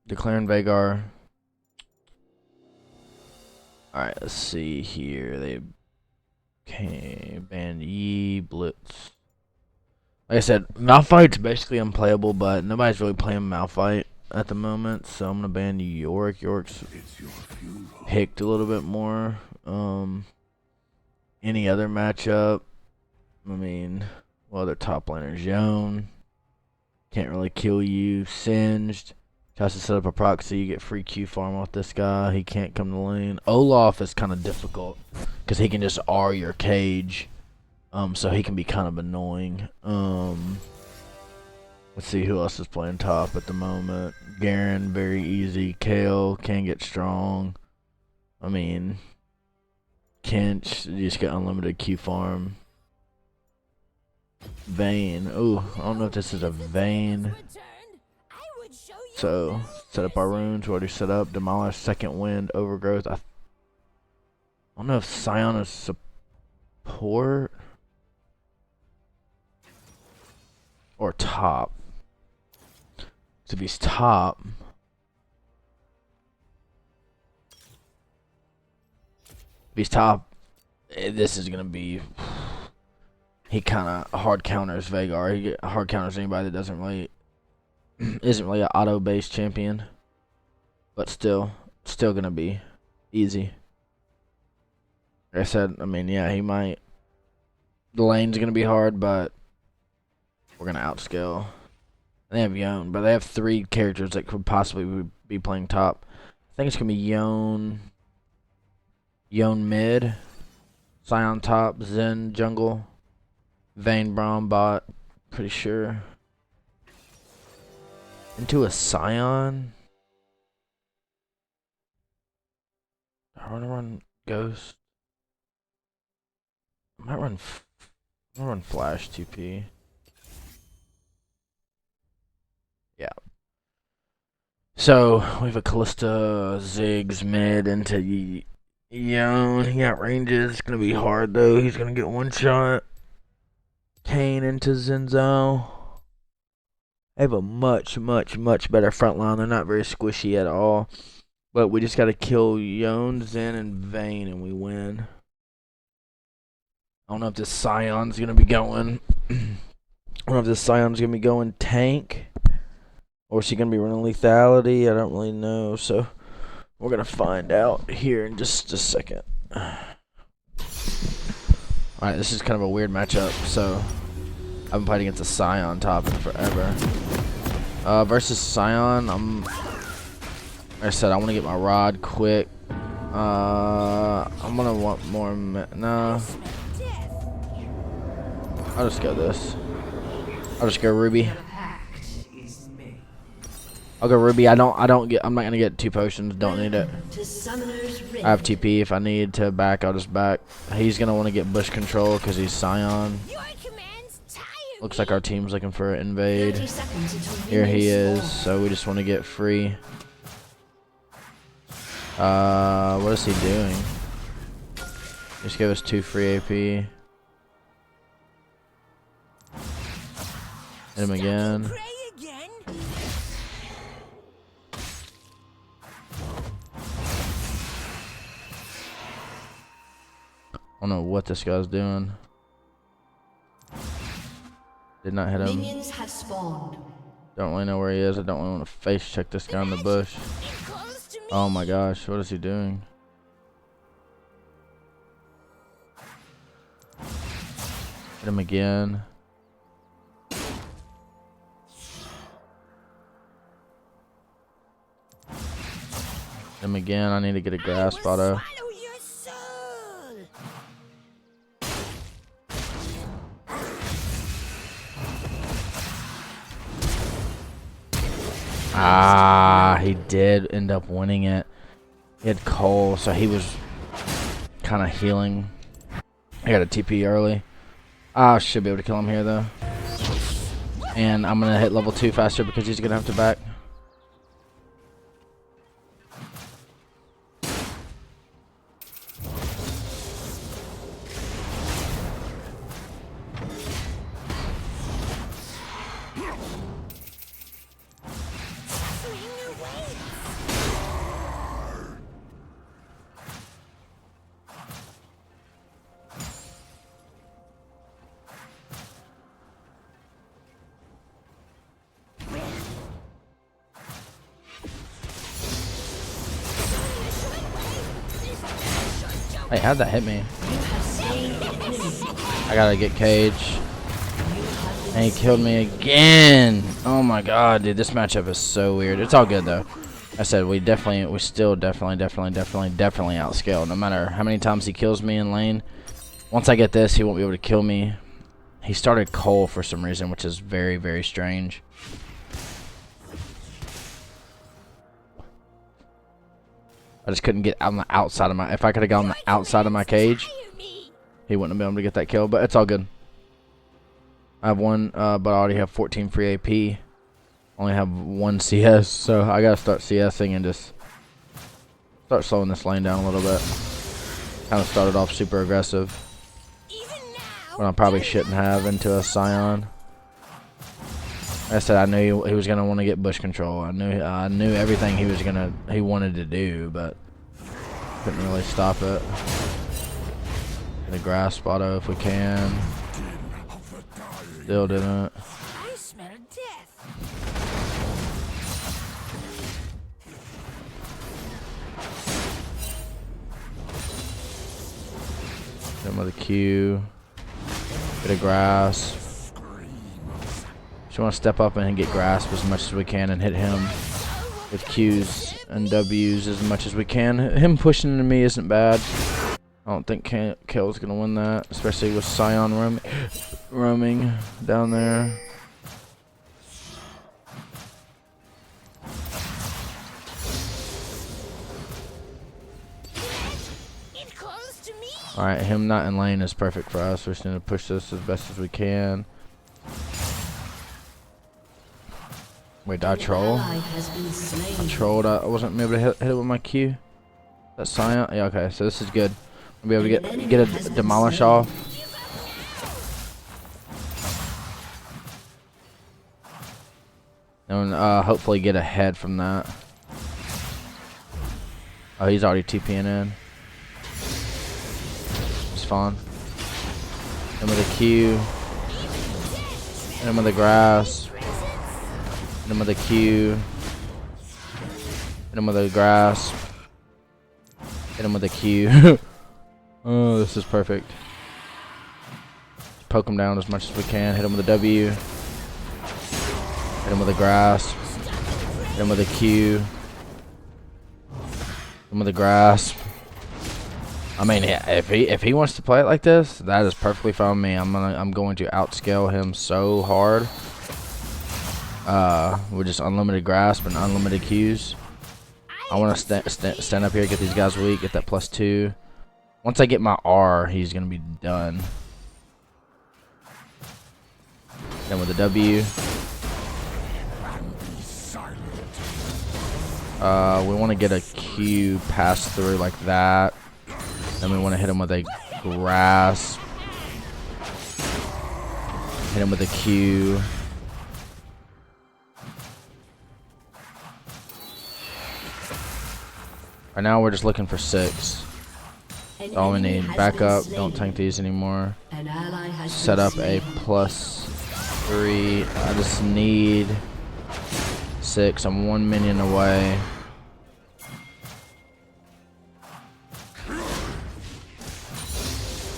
Declaring Veigar. Alright, let's see here. They banned Yi, Blitz. Like I said, Malphite's basically unplayable, but nobody's really playing Malphite at the moment, so I'm gonna ban Yorick. Yorick's picked a little bit more. Any other matchup? I mean, well, their top laner's Yone. Can't really kill you. Singed. Tries to set up a proxy. You get free Q farm off this guy. He can't come to lane. Olaf is kind of difficult because he can just R your cage. So he can be kind of annoying. Let's see who else is playing top at the moment. Garen, very easy. Kale can get strong. I mean, Kench, you just get unlimited Q farm. Vayne. Ooh, I don't know if this is a Vayne. So, set up our runes. We already set up. Demolish, Second Wind, Overgrowth. I don't know if Scion is support or top. So if he's top, this is gonna be. He kind of hard counters Veigar. He hard counters anybody that doesn't really isn't really an auto-based champion, but still gonna be easy. Like I said, I mean, yeah, he might. The lane's gonna be hard, but we're gonna outscale. They have Yone, but they have 3 characters that could possibly be playing top. I think it's gonna be Yone mid, Scion top, Zen jungle, Vayne Braum bot. Pretty sure. Into a Scion. I want to run Ghost. I might run. I'm gonna run Flash 2P. Yeah. So we have a Callista, Ziggs mid into Yone. He got ranges. It's gonna be hard though. He's gonna get one shot. Kane into Zenzo. They have a much better front line. They're not very squishy at all. But we just gotta kill Yone, Zen, and Vayne, and we win. I don't know if this Scion's gonna be going. I don't know if this Scion's gonna be going tank, or is he gonna be running lethality? I don't really know. So we're gonna find out here in just a second. Alright, this is kind of a weird matchup. So I haven't played against a Scion top in forever. Versus Scion, like I said, I want to get my rod quick. I'm gonna want more. No, I'll just go this. I'll just go Ruby. I'll go Ruby. I'm not gonna get 2 potions. Don't need it. I have TP. If I need to back, I'll just back. He's gonna want to get bush control because he's Scion. Looks like our team's looking for an invade. Here he is. So we just want to get free. What is he doing? Just give us 2 free AP. Hit him again. I don't know what this guy's doing. Did not hit him. Minions have spawned. Don't really know where he is. I don't really want to face check this guy in the bush. Oh my gosh, what is he doing? Hit him again. Hit him again. I need to get a grasp auto. Ah, he did end up winning it. He had Cole, so he was kind of healing. I got a TP early. I should be able to kill him here, though. And I'm going to hit level 2 faster because he's going to have to back. Hey, how'd that hit me? I gotta get Cage. And he killed me again. Oh my god, dude, this matchup is so weird. It's all good though. I said we still definitely outscale. No matter how many times he kills me in lane. Once I get this, he won't be able to kill me. He started Cole for some reason, which is very, very strange. I just couldn't get on the outside of my... If I could have gone on the outside of my cage, he wouldn't have been able to get that kill, but it's all good. I have one, but I already have 14 free AP. Only have 1 CS, so I gotta start CSing and just start slowing this lane down a little bit. Kind of started off super aggressive, when I probably shouldn't have into a Scion. Like I said, I knew he was gonna want to get bush control. I knew everything he wanted to do, but couldn't really stop it. Get a grasp auto if we can. Still didn't. I smell death. Hit him with a Q. Get a grasp. Just want to step up and get grasp as much as we can and hit him with Qs and Ws as much as we can. Him pushing into me isn't bad. I don't think Kale's gonna win that, especially with Scion roaming down there. Alright, him not in lane is perfect for us. We're just gonna push this as best as we can. Wait, did I troll? I trolled. I wasn't able to hit it with my Q. That Scion? Yeah, okay, so this is good. I'll be able to get a demolish off. And hopefully get ahead from that. Oh, he's already TPing in. It's fine. Hit him with a Q. Hit him with a grass. Hit him with a Q. Hit him with a grasp. Hit him with a Q. Oh, this is perfect. Poke him down as much as we can. Hit him with a W. Hit him with a grasp. Hit him with a Q. Hit him with a grasp. I mean, yeah, if he wants to play it like this, that is perfectly fine with me. I'm going to outscale him so hard. With just unlimited grasp and unlimited Qs. I want to stand up here, get these guys weak, get that +2. Once I get my R, he's gonna be done. Then with the W. We want to get a Q pass through like that. Then we want to hit him with a grasp. Hit him with a Q. Right now we're just looking for 6. That's all we need. Back up. Don't tank these anymore. Set up a +3. I just need 6. I'm 1 minion away.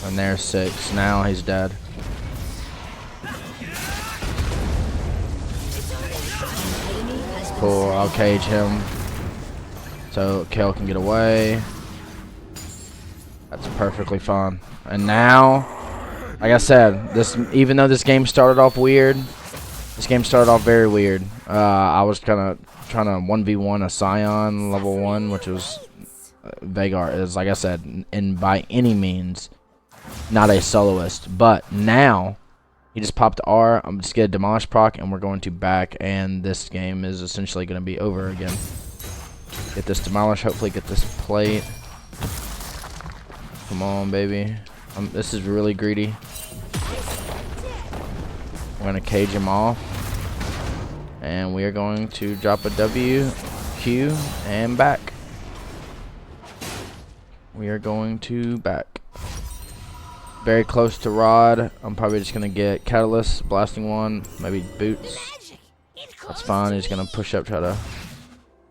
And there's 6. Now he's dead. Cool. I'll cage him so Kale can get away. That's perfectly fine. And now, like I said, even though this game started off weird, this game started off very weird. I was kind of trying to 1v1 a Scion level 1, which was Veigar is, like I said, and by any means not a soloist. But now he just popped R. I'm just gonna demolish proc, and we're going to back, and this game is essentially going to be over again. Get this demolish. Hopefully, get this plate. Come on, baby. This is really greedy. We're going to cage him off. And we are going to drop a W, Q, and back. We are going to back. Very close to Rod. I'm probably just going to get Catalyst, Blasting One, maybe Boots. That's fine. He's going to push up, try to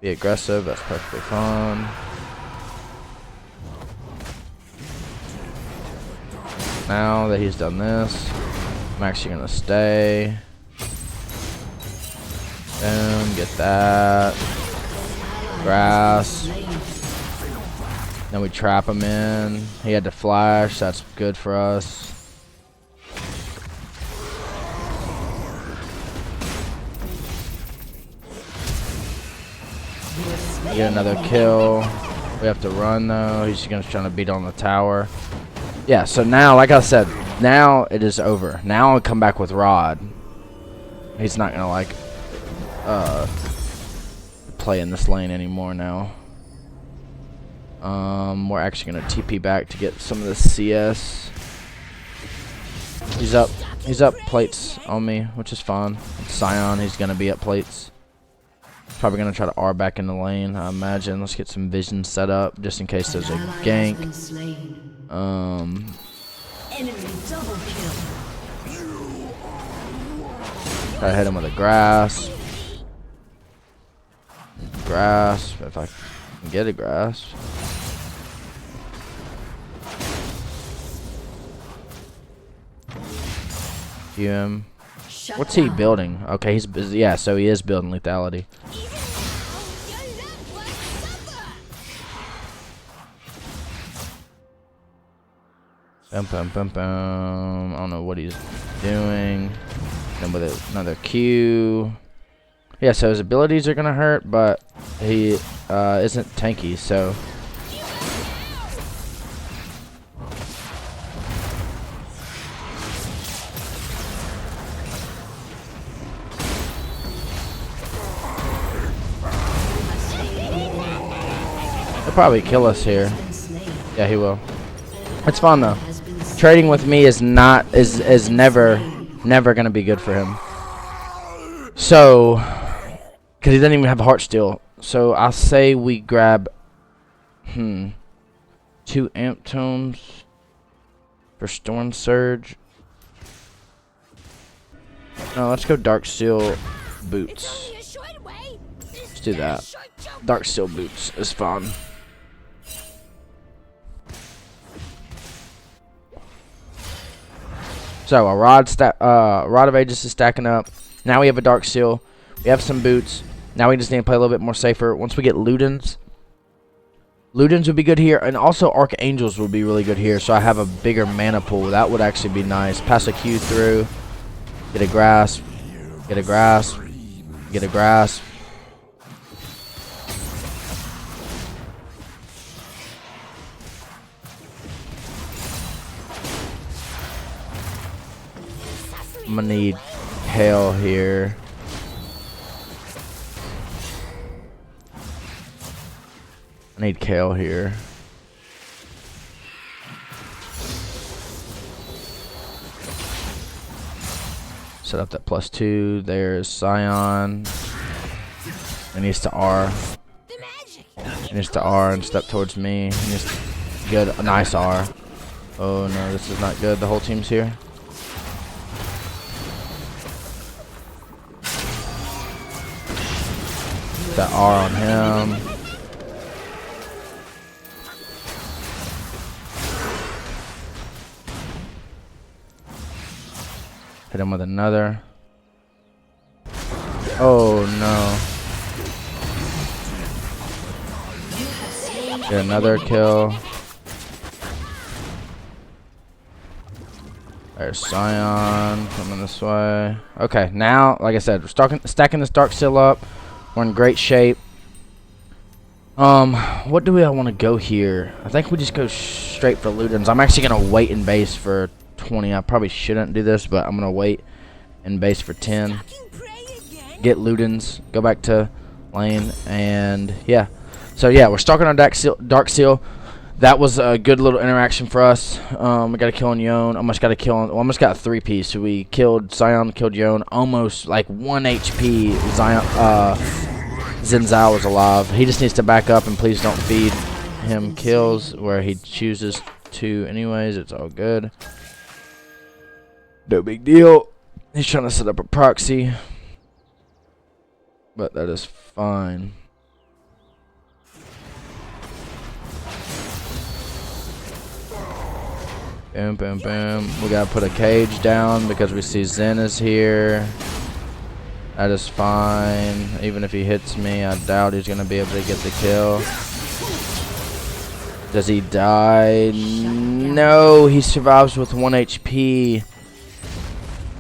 be aggressive. That's perfectly fine. now that he's done this, I'm actually gonna stay. Boom, get that. Grass. Then we trap him in. He had to flash, that's good for us. Get another kill. We have to run though. He's gonna try to beat on the tower. Yeah, so now, like I said, now it is over. Now I'll come back with Rod. He's not gonna like play in this lane anymore now. We're actually gonna TP back to get some of the CS. He's up plates on me, which is fine. Scion, he's gonna be up plates. Probably gonna try to R back in the lane, I imagine. Let's get some vision set up just in case there's a gank. Try to hit him with a grasp. Grasp, if I can get a grasp. Him. What's he building? Okay, he's busy. Yeah, so he is building lethality. Bum, bum, bum, bum. I don't know what he's doing. Then with another Q. Yeah, so his abilities are gonna hurt, but he isn't tanky, so. He'll probably kill us here. Yeah, he will. It's fun though. Trading with me is never gonna be good for him. So, because he doesn't even have heart steel. So I'll say we grab 2 amp tomes for storm surge. No, let's go dark steel boots. Let's do that. Dark steel boots is fun. So a Rod of Aegis is stacking up. Now we have a Dark Seal. We have some boots. Now we just need to play a little bit more safer. Once we get Ludens would be good here, and also Archangels would be really good here. So I have a bigger mana pool. That would actually be nice. Pass a Q through. Get a grasp. Get a grasp. Get a grasp. I'm gonna need Hail here. I need Kale here. Set up that +2. There's Scion. He needs to R. He needs to R and step towards me. He needs to get a nice R. Oh no, this is not good. The whole team's here. That R on him. Hit him with another. Oh no. Get another kill. There's Scion coming this way. Okay, now, like I said, we're stacking this Dark Seal up. We're in great shape. What do I want to go here? I think we just go straight for Ludens. I'm actually gonna wait in base for 20. I probably shouldn't do this, but I'm gonna wait in base for 10. Get Ludens. Go back to lane, and yeah. So yeah, we're stalking our Dark Seal. That was a good little interaction for us. We got a kill on Yone. Almost got a kill on. Almost got a 3-piece. So we killed Scion, killed Yone. Almost like 1 HP. Xin Zhao was alive. He just needs to back up and please don't feed him kills where he chooses to. Anyways, it's all good. No big deal. He's trying to set up a proxy, but that is fine. Boom, boom, boom. We gotta put a cage down because we see Zen is here. That is fine. Even if he hits me, I doubt he's gonna be able to get the kill. Does he die? No, he survives with 1 HP.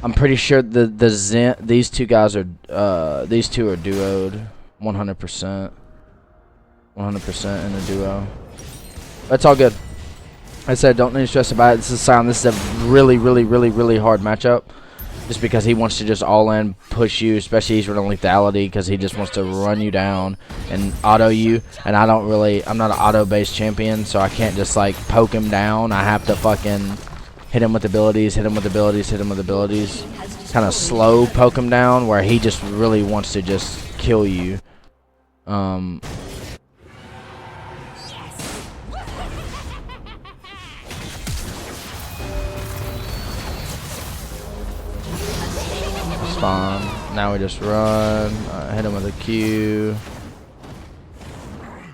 I'm pretty sure the Zen, these two guys are these two are duoed 100%. 100% in a duo. That's all good. I said don't need to stress about it. This is Sion. This is a really hard matchup. Just because he wants to just all in push you, especially he's running lethality because he just wants to run you down and auto you. And I'm not an auto based champion, so I can't just like poke him down. I have to fucking hit him with abilities, hit him with abilities, hit him with abilities. Kind of slow poke him down where he just really wants to just kill you. Fine. Now we just run. Hit him with a Q.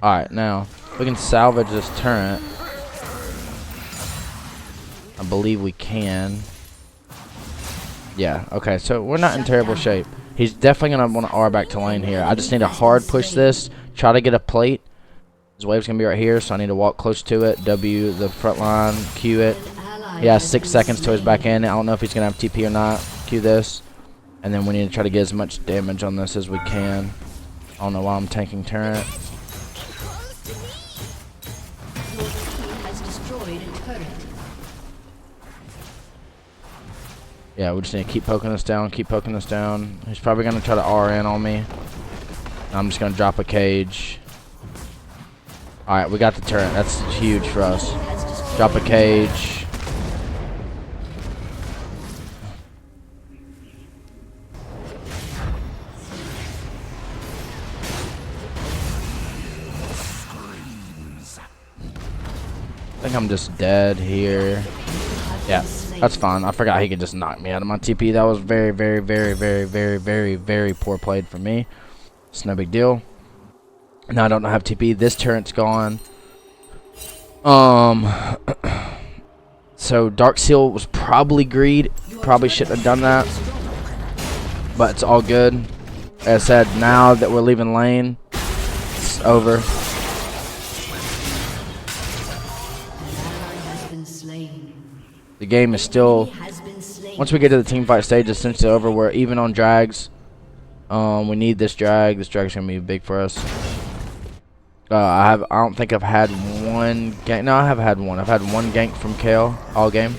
Alright, now we can salvage this turret. I believe we can. Yeah, okay, so we're not in terrible shape. He's definitely going to want to R back to lane here. I just need to hard push this. Try to get a plate. His wave's going to be right here, so I need to walk close to it. W the front line. Q it. He has 6 seconds to his back end. I don't know if he's going to have TP or not. Q this. And then we need to try to get as much damage on this as we can. I don't know why I'm tanking turret. Yeah, we just need to keep poking this down, keep poking this down. He's probably going to try to RN on me. I'm just going to drop a cage. Alright, we got the turret. That's huge for us. Drop a cage. I think I'm just dead here. Yeah, that's fine. I forgot he could just knock me out of my TP. That was very poor played for me. It's no big deal. Now I don't have TP. This turret's gone. So Dark Seal was probably greed. Probably shouldn't have done that. But it's all good. Like I said, now that we're leaving lane, it's over. The game is still, once we get to the team fight stage, it's essentially over. We're even on drags. We need this drag. This drag's gonna be big for us. I don't think I've had one gank. No, I have had one. I've had one gank from Kale all game.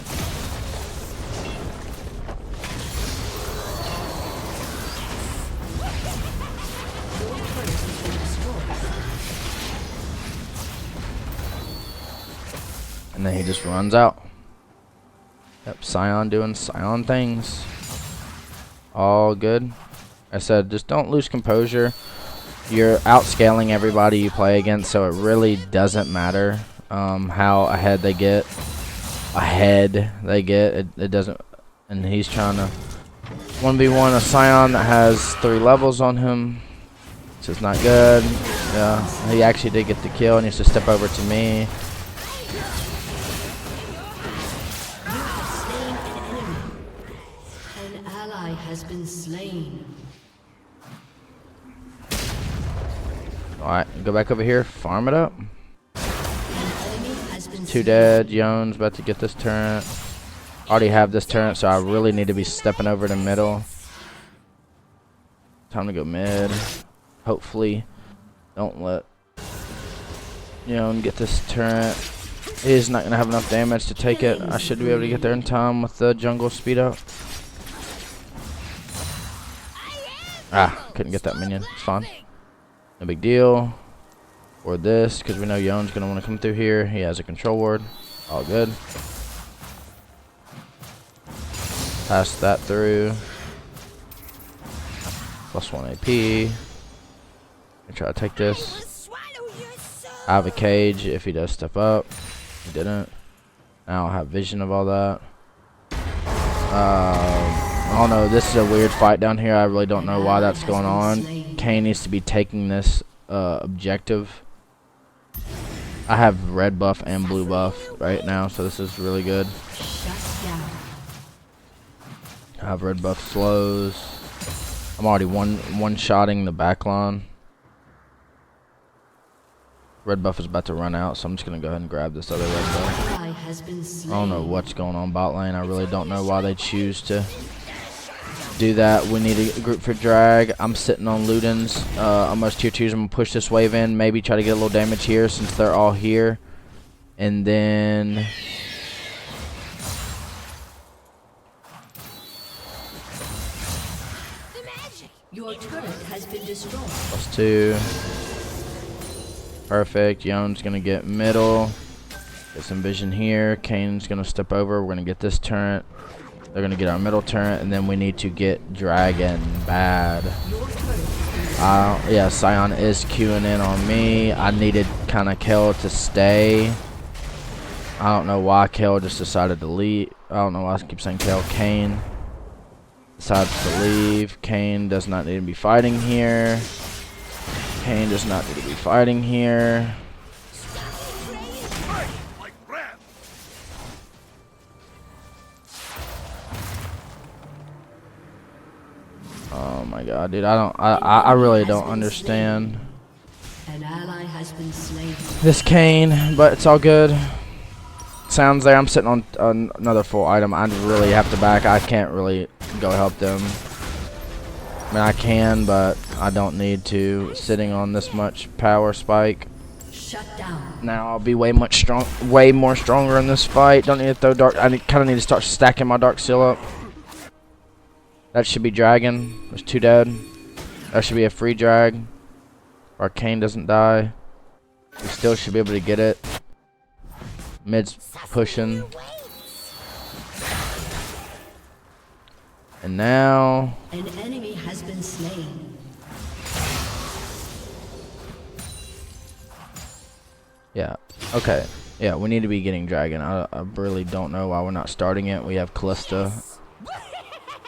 And then he just runs out. Yep, Sion doing Sion things. All good. I said, just don't lose composure. You're outscaling everybody you play against, so it really doesn't matter how ahead they get. It doesn't. And he's trying to 1v1 a Sion that has 3 levels on him. So it's not good. Yeah, he actually did get the kill. He needs to step over to me. Has been slain. Alright, go back over here, farm it up. 2 dead. Yone's about to get this turret. Already have this turret, so I really need to be stepping over the middle. Time to go mid. Hopefully, don't let Yone get this turret. He's not going to have enough damage to take it. I should be able to get there in time with the jungle speed up. Ah, couldn't get that minion. It's fine. No big deal. Or this, because we know Yone's going to want to come through here. He has a control ward. All good. Pass that through. +1 AP. Try to take this. I have a cage if he does step up. He didn't. Now I have vision of all that. I don't know. This is a weird fight down here. I really don't know why that's going on. Kane needs to be taking this objective. I have red buff and blue buff right now, so this is really good. Shut down. I have red buff slows. I'm already one-shotting the back line. Red buff is about to run out, so I'm just gonna go ahead and grab this other red buff. Ally has been slain. I don't know what's going on bot lane. I really don't know why they choose to do that. We need a group for drag. I'm sitting on Ludens. Almost tier 2s. I'm gonna push this wave in. Maybe try to get a little damage here since they're all here. And then Your turret has been destroyed. +2. Perfect. Yon's gonna get middle. Get some vision here. Kane's gonna step over. We're gonna get this turret. They're gonna get our middle turret, and then we need to get Dragon bad. Yeah, Sion is queuing in on me. I needed kind of Kel to stay. I don't know why Kel just decided to leave. I don't know why I keep saying Kel. Kane decides to leave. Kane does not need to be fighting here. Kane does not need to be fighting here. Oh my god, dude, I really don't understand An ally has been slain. this Kane, but it's all good. Sounds there. I'm sitting on another full item. I really have to back. I can't really go help them. I mean, I can, but I don't need to. Sitting on this much power spike. Shut down. Now I'll be way more stronger in this fight. Don't need to throw dark. I kind of need to start stacking my dark seal up. That should be dragon. There's 2 dead. That should be a free drag. Arcane doesn't die. We still should be able to get it. Mid's pushing. And now An enemy has been slain. yeah. Okay. Yeah, we need to be getting dragon. I really don't know why we're not starting it. We have Callista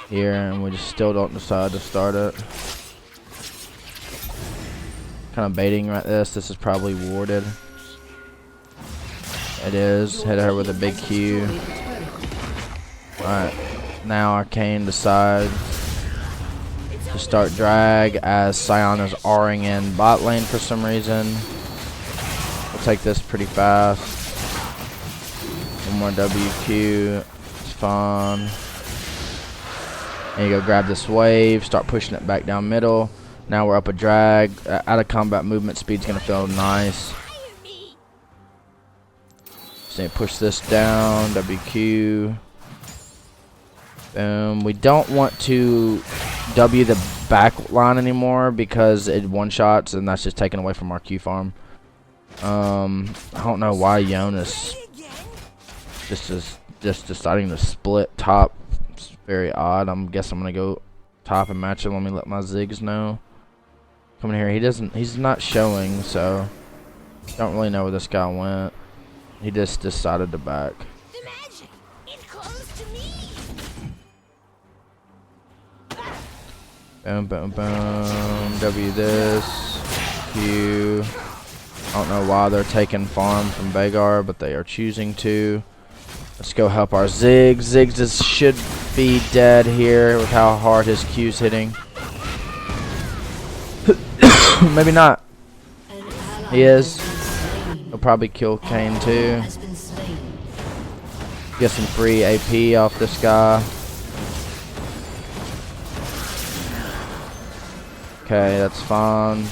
here, and we just still don't decide to start it. Kind of baiting right this. This is probably warded. It is. Hit her with a big Q. Alright. Now Arcane decides to start drag as Sion is R'ing in bot lane for some reason. We'll take this pretty fast. One more WQ. It's fun. And you go grab this wave, start pushing it back down middle. Now we're up a drag. Out of combat movement speed's gonna feel nice. So push this down, WQ. Boom. We don't want to W the back line anymore because it one-shots and that's just taken away from our Q farm. I don't know why Jonas just deciding to split top. It's very odd. I'm guessing I'm gonna go top and match it. Let me let my Ziggs know. Coming here, he's not showing, so don't really know where this guy went. He just decided to back. The magic, it comes to me. Boom, boom, boom. W this. Q. I don't know why they're taking farm from Veigar, but they are choosing to. Let's go help our Ziggs. Ziggs should be dead here with how hard his Q's hitting. Maybe not. He is. He'll probably kill Kane too. Get some free AP off this guy. Okay, that's fine.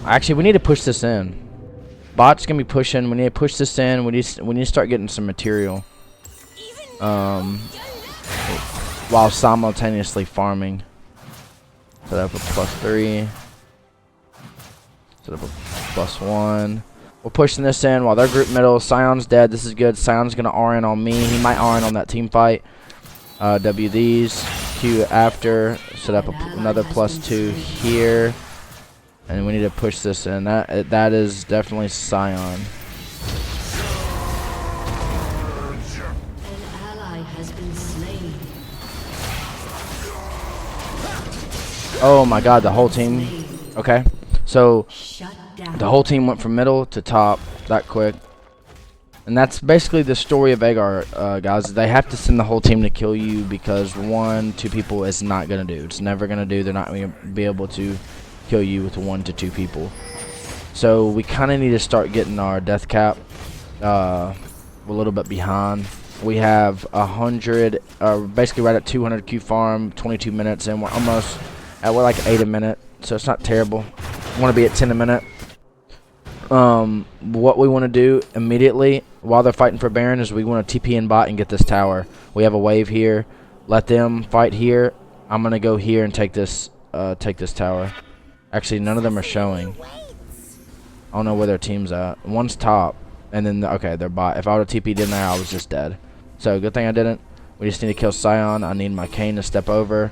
Actually, we need to push this in. Bot's gonna be pushing. We need to push this in. We need to start getting some material. While simultaneously farming. Set up a +3. Set up a +1. We're pushing this in while they're group middle. Sion's dead. This is good. Sion's gonna RN on me. He might RN on that team fight. W these. Q after. Set up another +2 here. And we need to push this in. That is definitely Sion. An ally has been slain. Oh my god, the whole team. Okay. So Shut down. The whole team went from middle to top that quick. And that's basically the story of Veigar, guys. They have to send the whole team to kill you because 1, 2 people is not going to do. It's never going to do. They're not going to be able to kill you with 1 to 2 people. So we kind of need to start getting our death cap. We're a little bit behind. We have 100, basically right at 200 Q farm, 22 minutes, and we're almost at, we're like 8 a minute. So it's not terrible. We want to be at 10 a minute. What we want to do immediately while they're fighting for Baron is we want to TP in bot and get this tower. We have a wave here. Let them fight here. I'm gonna go here and take this tower. Actually, none of them are showing. I don't know where their team's at. One's top, and then okay, they're bot. If I would have TP'd in there, I was just dead. So good thing I didn't. We just need to kill Sion. I need my Kayn to step over.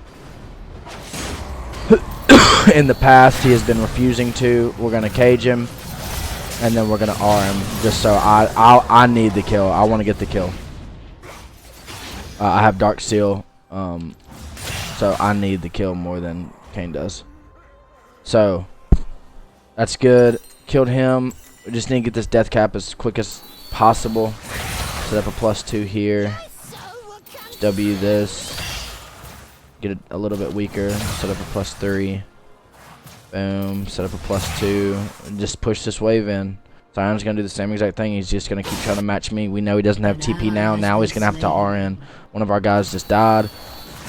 In the past, he has been refusing to. We're gonna cage him. And then we're gonna R him, just so I need the kill. I want to get the kill. I have Dark Seal, so I need the kill more than Kayn does. So that's good. Killed him. We just need to get this death cap as quick as possible. Set up a +2 here. W this. Get it a little bit weaker. Set up a +3. Boom, set up a +2, and just push this wave in. Sion's gonna do the same exact thing. He's just gonna keep trying to match me. We know he doesn't have TP now. Now he's gonna have to RN. One of our guys just died.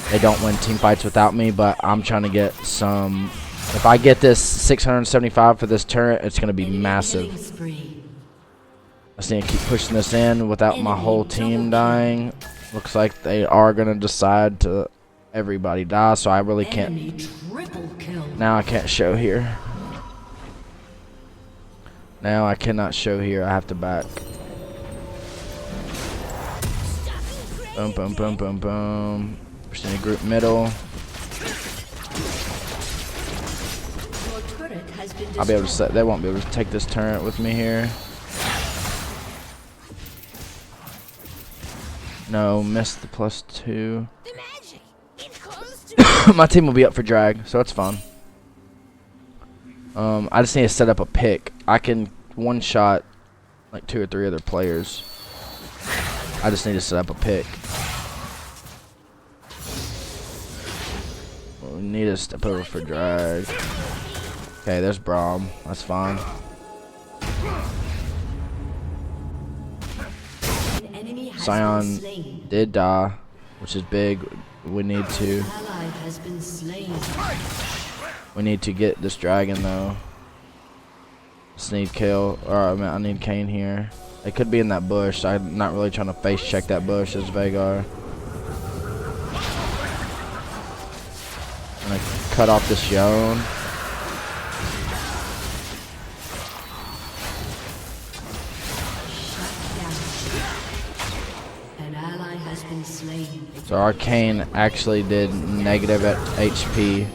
They don't win team fights without me, but I'm trying to get some. If I get this 675 for this turret, it's gonna be massive. I just need to keep pushing this in without my whole team dying. Looks like they are gonna decide to everybody die, so I really can't. Now I can't show here. Now I cannot show here. I have to back. Boom, boom, boom, boom, boom. Push in a group middle. I'll be able to set. They won't be able to take this turret with me here. No, missed the +2. My team will be up for drag, so it's fine. I just need to set up a pick. I can one-shot like 2 or 3 other players. I just need to set up a pick. We need to step over for drag. Okay, there's Braum. That's fine. Sion did die, which is big. We need to. We need to get this dragon though. Just need kill, or I need Kayn here. It could be in that bush. I'm not really trying to face check that bush as Veigar. I'm gonna cut off this Yone. So our Kayn actually did negative at HP.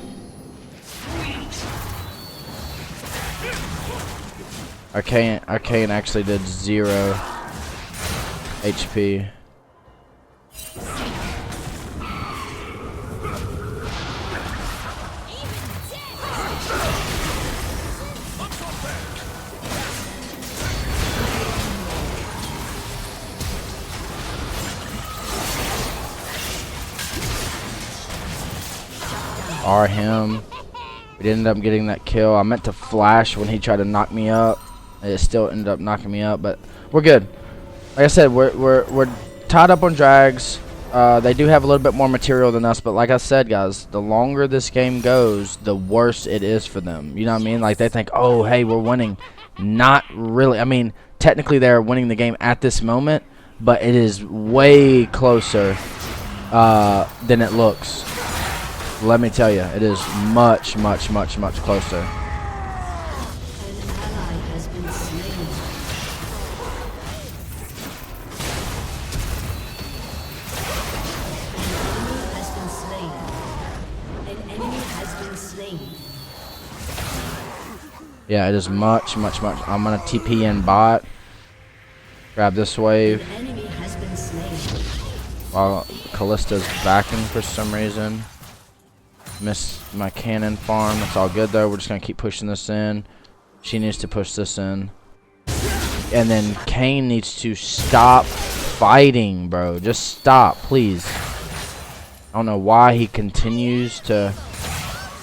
Our Kayn actually did 0 HP. R him. We ended up getting that kill. I meant to flash when he tried to knock me up. It still ended up knocking me up, but we're good. Like I said, we're tied up on drags. They do have a little bit more material than us, but like I said, guys, the longer this game goes, the worse it is for them. You know what I mean? Like they think, oh, hey, we're winning. Not really. I mean, technically they're winning the game at this moment, but it is way closer than it looks. Let me tell you, it is much, much, much, much closer. Yeah, it is much, much, much. I'm gonna TP in bot. Grab this wave. While Callista's backing for some reason. Missed my cannon farm. That's all good though. We're just gonna keep pushing this in. She needs to push this in. And then Kane needs to stop fighting, bro. Just stop, please. I don't know why he continues to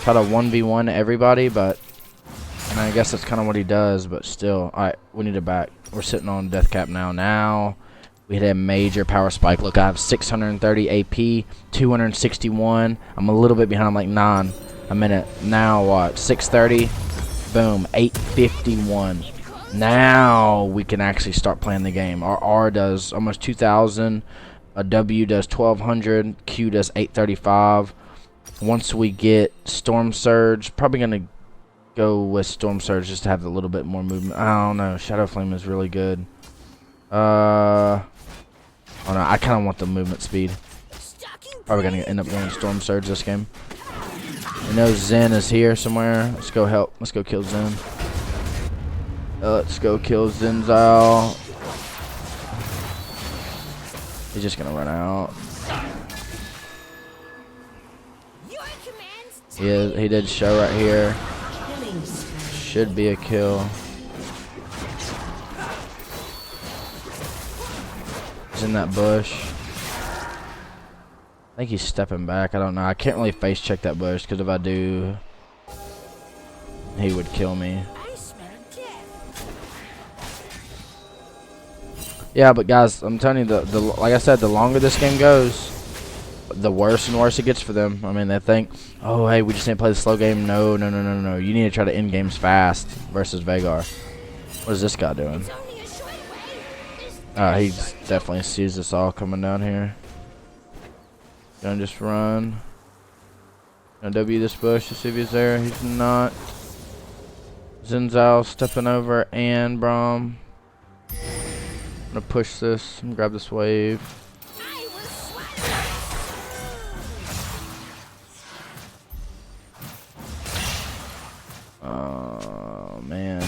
try to 1v1 everybody, but I mean, I guess that's kind of what he does, but still. Alright, we need it back. We're sitting on death cap now. Now, we hit a major power spike. Look, I have 630 AP, 261. I'm a little bit behind. I'm like 9 a minute. Now, what? 630. Boom. 851. Now, we can actually start playing the game. Our R does almost 2,000. A W does 1,200. Q does 835. Once we get Storm Surge, probably going to go with Storm Surge just to have a little bit more movement. I don't know. Shadow Flame is really good. Oh no, I kind of want the movement speed. Probably going to end up going Storm Surge this game. I know Zen is here somewhere. Let's go help. Let's go kill Zen. Let's go kill Zenzal. He's just going to run out. He did show right here. Should be a kill. He's in that bush. I think he's stepping back. I don't know. I can't really face check that bush because if I do, he would kill me. Yeah, but guys, I'm telling you, like I said, the longer this game goes, the worse and worse it gets for them. I mean, they think, oh, hey, we just need to play the slow game. No, no, no, no, no. You need to try to end games fast versus Veigar. What is this guy doing? He definitely sees us all coming down here. Gonna just run. Gonna W this bush to see if he's there. He's not. Zenzal stepping over and Braum. I'm gonna push this and grab this wave. Oh man.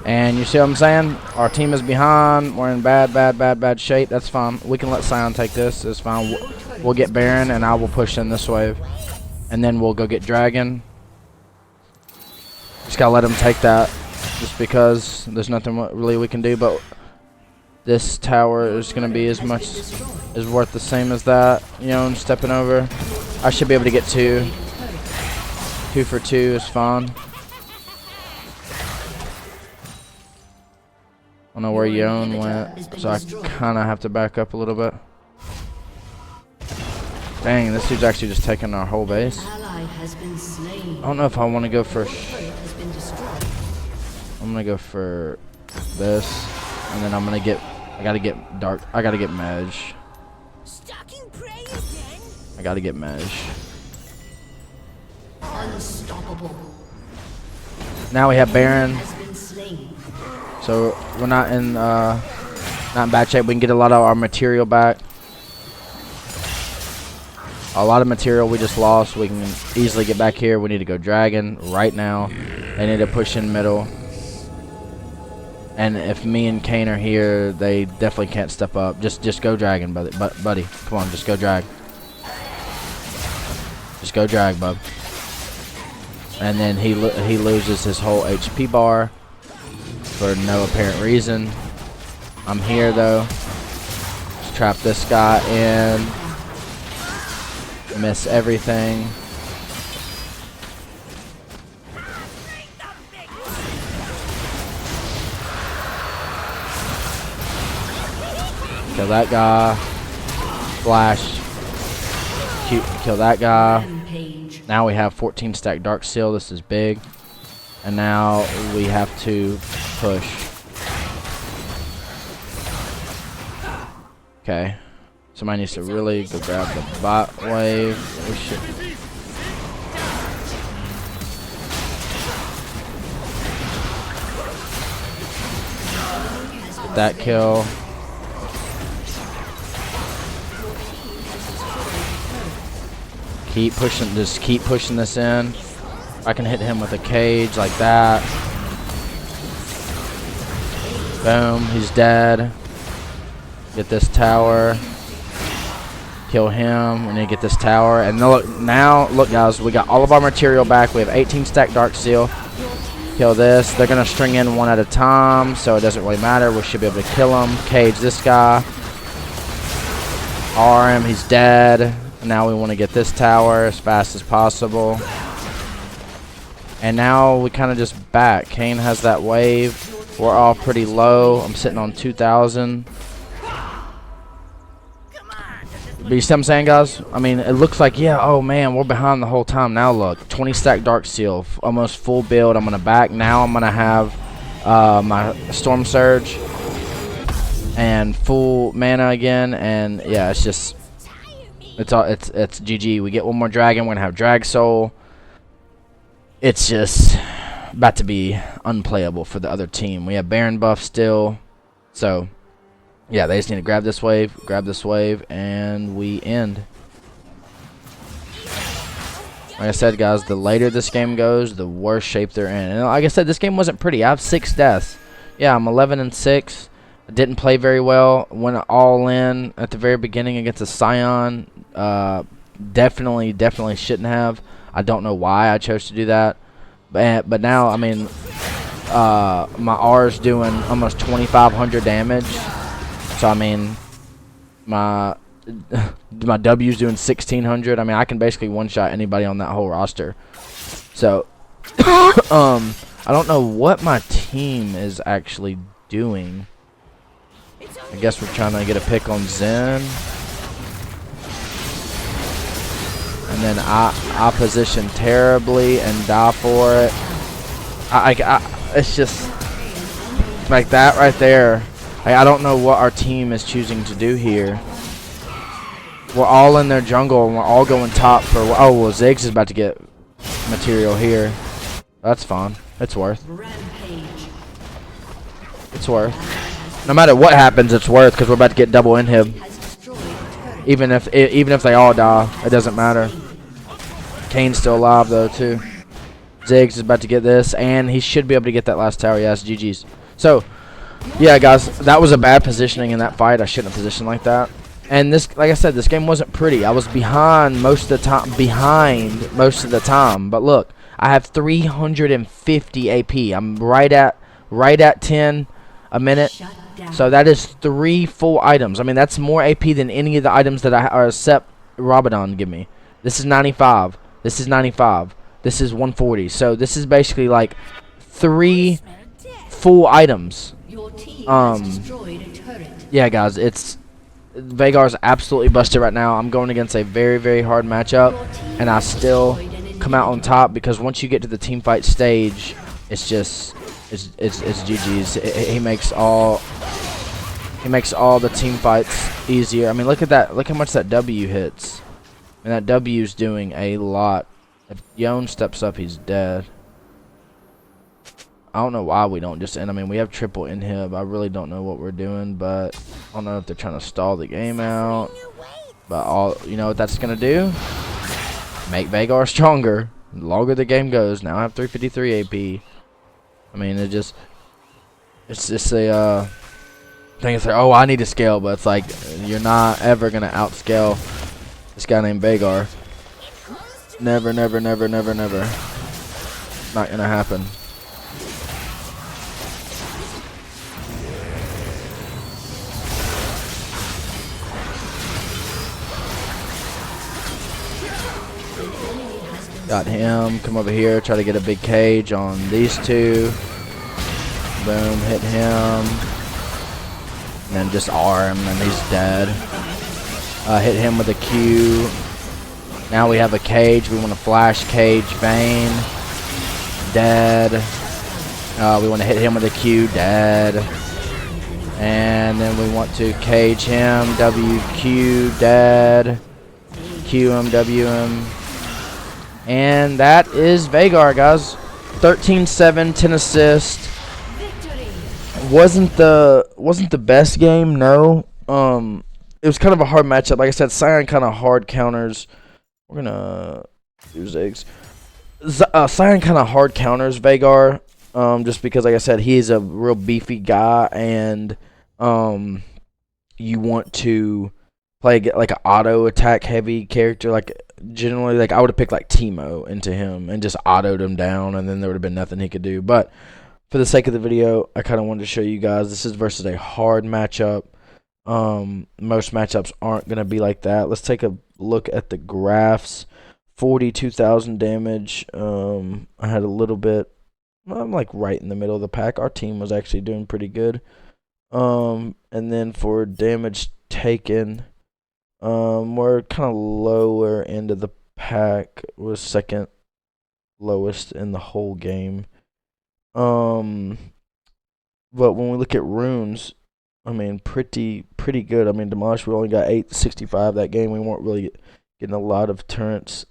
And you see what I'm saying? Our team is behind. We're in bad shape. That's fine. We can let Sion take this. It's fine. We'll get Baron, and I will push in this wave. And then we'll go get Dragon. Just gotta let him take that. Just because there's nothing really we can do. But this tower is gonna be as much is worth the same as that. You know, and stepping over. I should be able to get 2. 2 for 2 is fine. I don't know where Yon went, so I kind of have to back up a little bit. Dang, this dude's actually just taking our whole base. I don't know if I want to go for... I'm going to go for this, and then I'm going to get... I got to get Dark... I got to get Mage. I got to get Mage. Unstoppable. Now we have Baron. So we're not in bad shape. We can get a lot of our material back. A lot of material we just lost. We can easily get back here. We need to go Dragon right now. They need to push in middle. And if me and Kane are here, they definitely can't step up. Just go Dragon, buddy. Come on, just go drag. Just go drag, bub. And then he loses his whole HP bar. For no apparent reason. I'm here though. Just trap this guy in. Miss everything. Kill that guy. Flash. Kill that guy. Now we have 14 stack Dark Seal. This is big. And now we have to push. Okay. Somebody needs to really go grab the bot wave. We should. That kill. Keep pushing. Just keep pushing this in. I can hit him with a cage like that. Boom, he's dead. Get this tower. Kill him. We need to get this tower. And now, look guys, we got all of our material back. We have 18 stack Dark Seal. Kill this. They're going to string in one at a time, so it doesn't really matter. We should be able to kill him. Cage this guy. R him. He's dead. Now we want to get this tower as fast as possible. And now we kind of just back. Kane has that wave. We're all pretty low. I'm sitting on 2,000. But you see what I'm saying, guys? I mean, it looks like, yeah, oh man, we're behind the whole time. Now look, 20 stack Dark Seal, almost full build. I'm going to back. Now I'm going to have my Storm Surge and full mana again. And yeah, it's just, it's GG. We get one more dragon. We're going to have Drag Soul. It's just about to be unplayable for the other team. We have Baron buff still. So yeah, they just need to grab this wave, and we end. Like I said, guys, the later this game goes, the worse shape they're in. And like I said, this game wasn't pretty. I have 6 deaths. Yeah, I'm 11-6. I didn't play very well. Went all in at the very beginning against a Scion. Definitely shouldn't have. I don't know why I chose to do that. But now, I mean, my R's doing almost 2,500 damage. So I mean, my W's doing 1,600. I mean, I can basically one-shot anybody on that whole roster. So I don't know what my team is actually doing. I guess we're trying to get a pick on Zen. And then I position terribly and die for it. It's just like that right there. I don't know what our team is choosing to do here. We're all in their jungle and we're all going top for. Oh well, Ziggs is about to get material here. That's fine. It's worth. It's worth. No matter what happens, it's worth because we're about to get double inhib. Even if they all die, it doesn't matter. Kane's still alive though too. Ziggs is about to get this, and he should be able to get that last tower. Yes, GG's. So, yeah, guys, that was a bad positioning in that fight. I shouldn't have positioned like that. And this, like I said, this game wasn't pretty. I was behind most of the time. But look, I have 350 AP. I'm right at 10 a minute. So that is 3 full items. I mean, that's more AP than any of the items that I except Rabadon give me. This is 95. This is 95. This is 140. So this is basically like 3 full items. Yeah, guys, it's Veigar's absolutely busted right now. I'm going against a very hard matchup, and I still come out on top because once you get to the team fight stage, it's just it's GG's. He makes all the team fights easier. I mean, look at that. Look how much that W hits. And that W's doing a lot. If Yon steps up, he's dead. I don't know why we don't just end. I mean, we have triple inhib. I really don't know what we're doing, but I don't know if they're trying to stall the game out. But you know what that's gonna do? Make Veigar stronger. The longer the game goes. Now I have 353 AP. I mean, it's just a thing. It's like, oh, I need to scale, but it's like you're not ever gonna outscale this guy named Veigar. Never. Not gonna happen. Got him. Come over here. Try to get a big cage on these two. Boom. Hit him. And then just R him, and he's dead. Hit him with a Q. Now we have a cage. We want to flash cage Vayne. Dead. We want to hit him with a Q. Dead. And then we want to cage him. WQ. Dead. Q him. W him. And that is Veigar, guys. 13-7, 10 assists. Wasn't the best game, no. It was kind of a hard matchup. Like I said, Scion kind of hard counters. We're gonna use eggs. Sion kind of hard counters Veigar, just because, like I said, he is a real beefy guy, and you want to play like an auto attack heavy character. Like generally, like I would have picked like Teemo into him and just autoed him down, and then there would have been nothing he could do. But for the sake of the video, I kind of wanted to show you guys this is versus a hard matchup. Most matchups aren't gonna be like that. Let's take a look at the graphs. 42,000 damage. I had a little bit. I'm like right in the middle of the pack. Our team was actually doing pretty good. And then for damage taken, we're kind of lower end of the pack. Was second lowest in the whole game. But when we look at runes, I mean, pretty good. I mean, Demolish, we only got 865 that game. We weren't really getting a lot of turrets.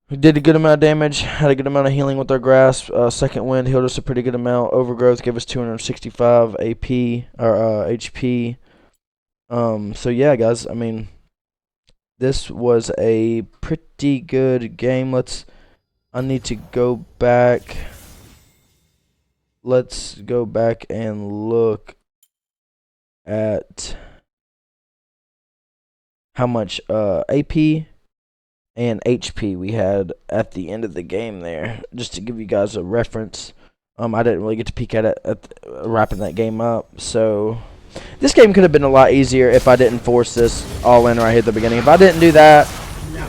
We did a good amount of damage, had a good amount of healing with our grasp. Second wind healed us a pretty good amount. Overgrowth gave us 265 AP or HP. So yeah, guys. I mean, this was a pretty good game. I need to go back. Let's go back and look at how much AP and HP we had at the end of the game there, just to give you guys a reference. I didn't really get to peek at it wrapping that game up, so this game could have been a lot easier if I didn't force this all in right here at the beginning. If I didn't do that,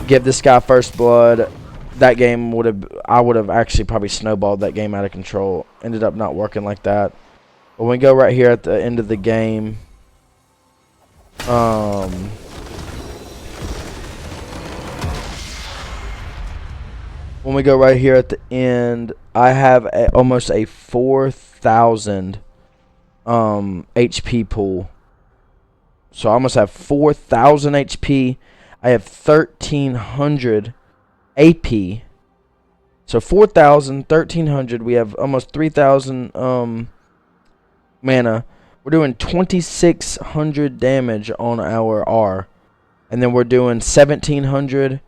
give this guy first blood, that game I would have actually probably snowballed that game out of control. Ended up not working like that. But when we go right here at the end of the game, when we go right here at the end, I have almost a 4,000 HP pool. So I almost have 4,000 HP. I have 1,300 AP. So 4,000, 1,300. We have almost 3,000 mana. We're doing 2,600 damage on our R. And then we're doing 1,700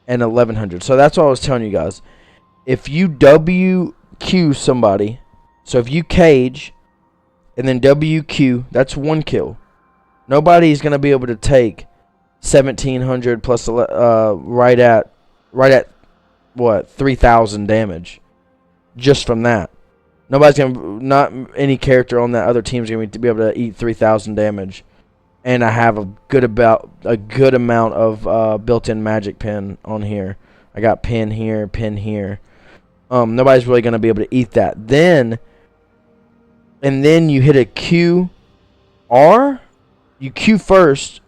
and 1,100. So that's what I was telling you guys. If you WQ somebody, so if you cage and then WQ, that's one kill. Nobody's gonna be able to take 1,700 plus right at what 3,000 damage just from that. Not any character on that other team's gonna be able to eat 3,000 damage. And I have a good amount of built-in magic pin on here. I got pin here, pin here. Nobody's really gonna be able to eat that. And then you hit a Q R. You Q first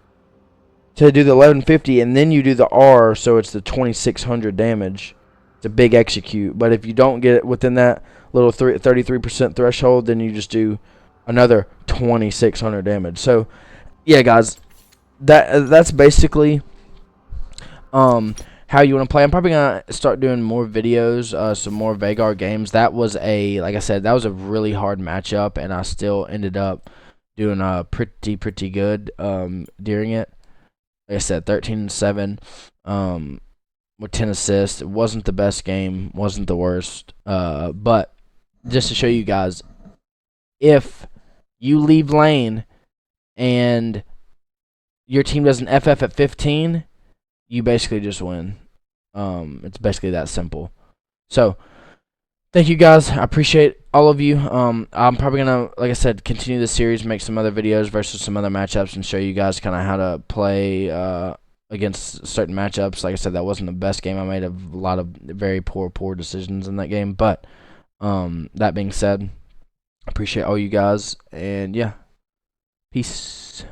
to do the 1150, and then you do the R, so it's the 2,600 damage. It's a big execute. But if you don't get it within that little 33% threshold, then you just do another 2,600 damage. So yeah, guys, that's basically how you want to play. I'm probably gonna start doing more videos, some more Veigar games. That was like I said, that was a really hard matchup, and I still ended up doing pretty good during it. Like I said, 13-7 with 10 assists. It wasn't the best game, wasn't the worst, but just to show you guys, if you leave lane and your team doesn't FF at 15, you basically just win. It's basically that simple. So, thank you guys. I appreciate all of you. I'm probably going to, like I said, continue the series, make some other videos versus some other matchups, and show you guys kind of how to play against certain matchups. Like I said, that wasn't the best game. I made a lot of very poor decisions in that game. But that being said, I appreciate all you guys. And, yeah. Peace.